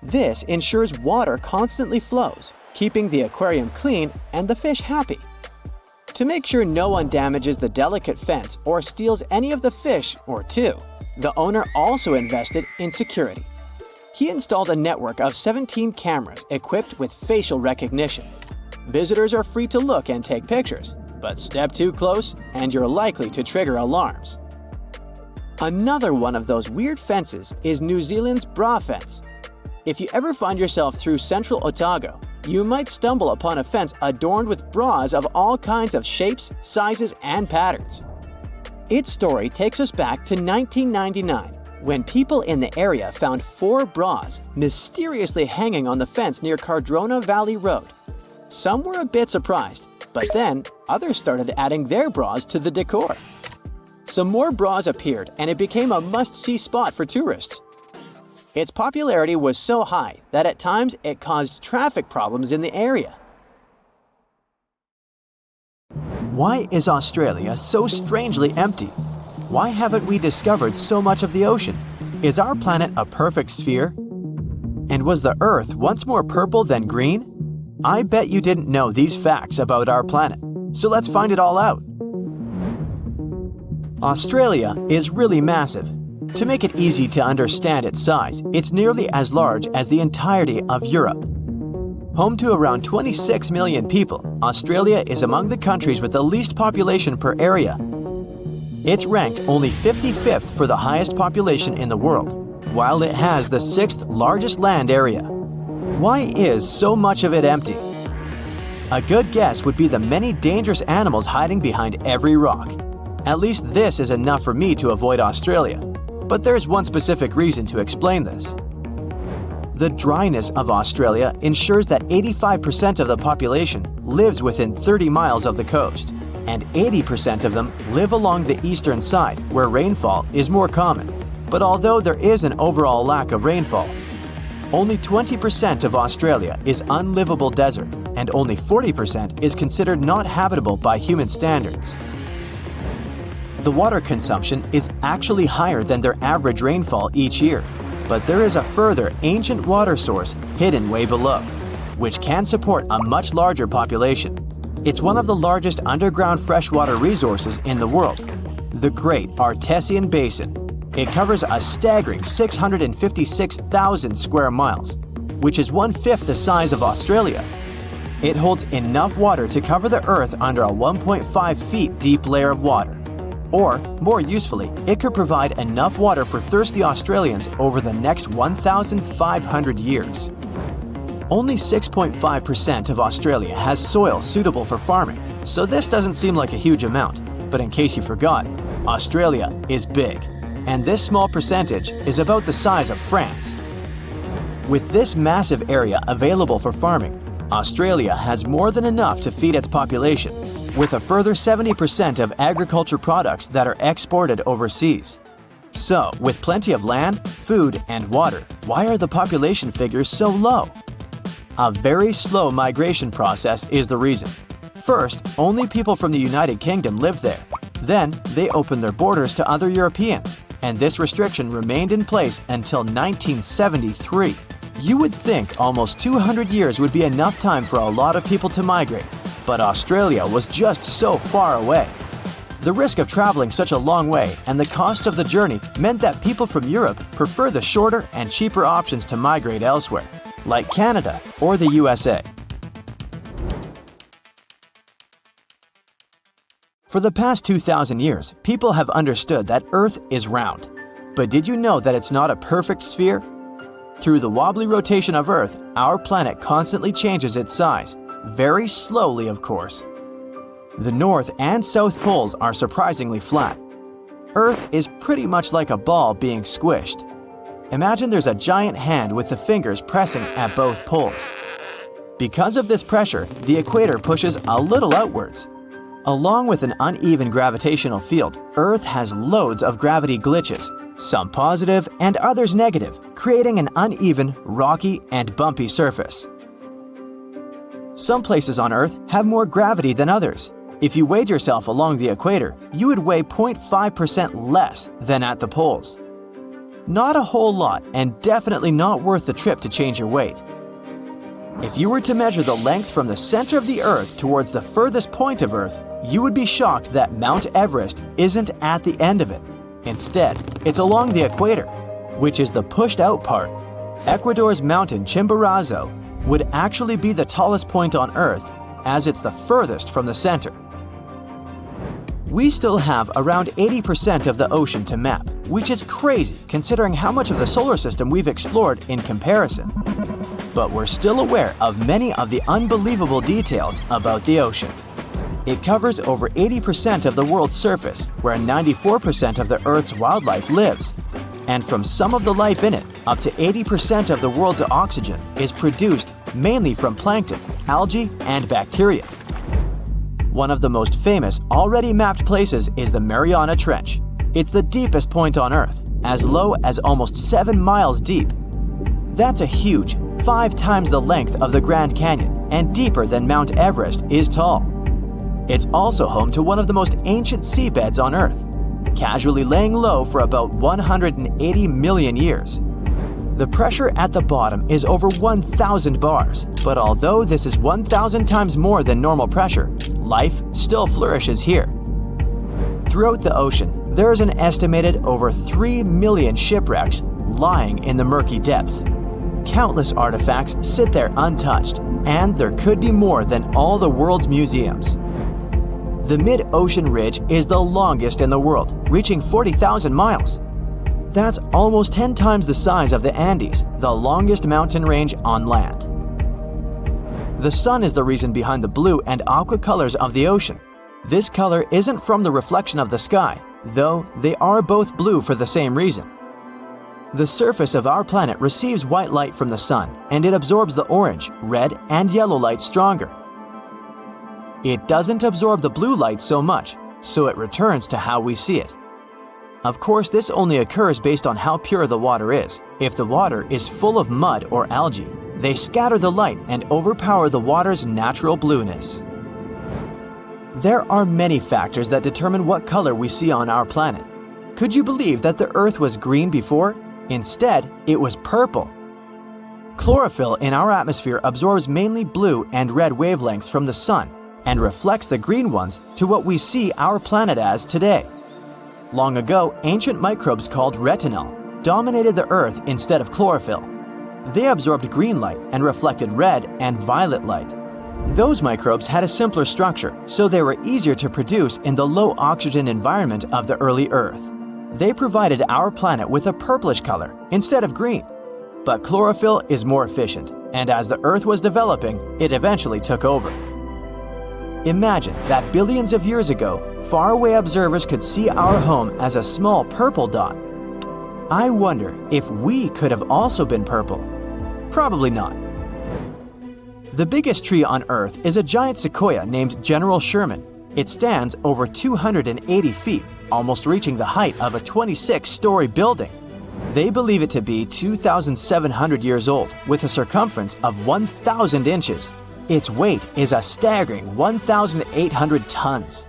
This ensures water constantly flows, keeping the aquarium clean and the fish happy. To make sure no one damages the delicate fence or steals any of the fish or two, the owner also invested in security. He installed a network of 17 cameras equipped with facial recognition. Visitors are free to look and take pictures, but step too close and you're likely to trigger alarms. Another one of those weird fences is New Zealand's bra fence. If you ever find yourself through central Otago, you might stumble upon a fence adorned with bras of all kinds of shapes, sizes, and patterns. Its story takes us back to 1999, when people in the area found 4 bras mysteriously hanging on the fence near Cardrona Valley Road. Some were a bit surprised, but then others started adding their bras to the decor. Some more bras appeared and it became a must-see spot for tourists. Its popularity was so high that at times it caused traffic problems in the area. Why is Australia so strangely empty? Why haven't we discovered so much of the ocean? Is our planet a perfect sphere? And was the Earth once more purple than green? I bet you didn't know these facts about our planet, so let's find it all out. Australia is really massive. To make it easy to understand its size, it's nearly as large as the entirety of Europe. Home to around 26 million people, Australia is among the countries with the least population per area. It's ranked only 55th for the highest population in the world, while it has the 6th largest land area. Why is so much of it empty? A good guess would be the many dangerous animals hiding behind every rock. At least this is enough for me to avoid Australia. But there's one specific reason to explain this. The dryness of Australia ensures that 85% of the population lives within 30 miles of the coast, and 80% of them live along the eastern side where rainfall is more common. But although there is an overall lack of rainfall, only 20% of Australia is unlivable desert, and only 40% is considered not habitable by human standards. The water consumption is actually higher than their average rainfall each year, but there is a further ancient water source hidden way below, which can support a much larger population. It's one of the largest underground freshwater resources in the world, the Great Artesian Basin. It covers a staggering 656,000 square miles, which is 1/5 the size of Australia. It holds enough water to cover the Earth under a 1.5 feet deep layer of water. Or, more usefully, it could provide enough water for thirsty Australians over the next 1,500 years. Only 6.5% of Australia has soil suitable for farming, so this doesn't seem like a huge amount. But in case you forgot, Australia is big, and this small percentage is about the size of France. With this massive area available for farming, Australia has more than enough to feed its population, with a further 70% of agriculture products that are exported overseas. So, with plenty of land, food, and water, why are the population figures so low? A very slow migration process is the reason. First, only people from the United Kingdom lived there, Then they opened their borders to other Europeans, and this restriction remained in place until 1973. You would think almost 200 years would be enough time for a lot of people to migrate, but Australia was just so far away. The risk of traveling such a long way and the cost of the journey meant that people from Europe prefer the shorter and cheaper options to migrate elsewhere, like Canada or the USA. For the past 2,000 years, people have understood that Earth is round. But did you know that it's not a perfect sphere? Through the wobbly rotation of Earth, our planet constantly changes its size, very slowly of course. The North and South poles are surprisingly flat. Earth is pretty much like a ball being squished. Imagine there's a giant hand with the fingers pressing at both poles. Because of this pressure, the equator pushes a little outwards. Along with an uneven gravitational field, Earth has loads of gravity glitches, some positive and others negative, creating an uneven, rocky, and bumpy surface. Some places on Earth have more gravity than others. If you weighed yourself along the equator, you would weigh 0.5% less than at the poles. Not a whole lot, and definitely not worth the trip to change your weight. If you were to measure the length from the center of the Earth towards the furthest point of Earth, you would be shocked that Mount Everest isn't at the end of it. Instead, it's along the equator, which is the pushed-out part. Ecuador's mountain Chimborazo would actually be the tallest point on Earth, as it's the furthest from the center. We still have around 80% of the ocean to map, which is crazy considering how much of the solar system we've explored in comparison. But we're still aware of many of the unbelievable details about the ocean. It covers over 80% of the world's surface, where 94% of the Earth's wildlife lives. And from some of the life in it, up to 80% of the world's oxygen is produced mainly from plankton, algae, and bacteria. One of the most famous, already mapped places is the Mariana Trench. It's the deepest point on Earth, as low as almost 7 miles deep. That's a huge 5 times the length of the Grand Canyon and deeper than Mount Everest is tall. It's also home to one of the most ancient seabeds on Earth, casually laying low for about 180 million years. The pressure at the bottom is over 1,000 bars, but although this is 1,000 times more than normal pressure, life still flourishes here. Throughout the ocean, there is an estimated over 3 million shipwrecks lying in the murky depths. Countless artifacts sit there untouched, and there could be more than all the world's museums. The mid-ocean ridge is the longest in the world, reaching 40,000 miles. That's almost 10 times the size of the Andes, the longest mountain range on land. The sun is the reason behind the blue and aqua colors of the ocean. This color isn't from the reflection of the sky, though they are both blue for the same reason. The surface of our planet receives white light from the sun, and it absorbs the orange, red, and yellow light stronger. It doesn't absorb the blue light so much, so it returns to how we see it. Of course, this only occurs based on how pure the water is. If the water is full of mud or algae, they scatter the light and overpower the water's natural blueness. There are many factors that determine what color we see on our planet. Could you believe that the Earth was green before? Instead, it was purple. Chlorophyll in our atmosphere absorbs mainly blue and red wavelengths from the sun and reflects the green ones to what we see our planet as today. Long ago, ancient microbes called retinol dominated the Earth instead of chlorophyll. They absorbed green light and reflected red and violet light. Those microbes had a simpler structure, so they were easier to produce in the low oxygen environment of the early Earth. They provided our planet with a purplish color instead of green. But chlorophyll is more efficient, and as the Earth was developing, it eventually took over. Imagine that billions of years ago, faraway observers could see our home as a small purple dot. I wonder if we could have also been purple. Probably not. The biggest tree on Earth is a giant sequoia named General Sherman. It stands over 280 feet, almost reaching the height of a 26-story building. They believe it to be 2,700 years old, with a circumference of 1,000 inches. Its weight is a staggering 1,800 tons.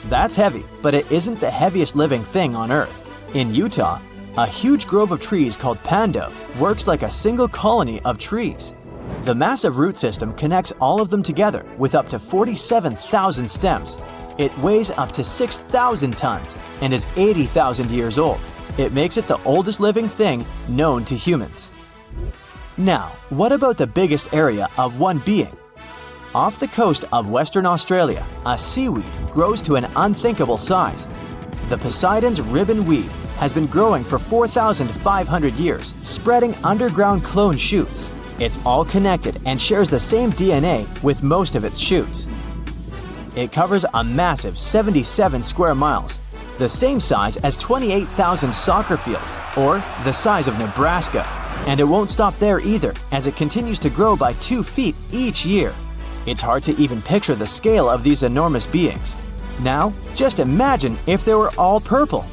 That's heavy, but it isn't the heaviest living thing on Earth. In Utah, a huge grove of trees called pando works like a single colony of trees. The massive root system connects all of them together with up to 47,000 stems. It weighs up to 6,000 tons and is 80,000 years old. It makes it the oldest living thing known to humans. Now, what about the biggest area of one being? Off the coast of Western Australia, a seaweed grows to an unthinkable size. The Poseidon's ribbon weed has been growing for 4,500 years, spreading underground clone shoots. It's all connected and shares the same DNA with most of its shoots. It covers a massive 77 square miles, the same size as 28,000 soccer fields, or the size of Nebraska. And it won't stop there either, as it continues to grow by 2 feet each year. It's hard to even picture the scale of these enormous beings. Now, just imagine if they were all purple.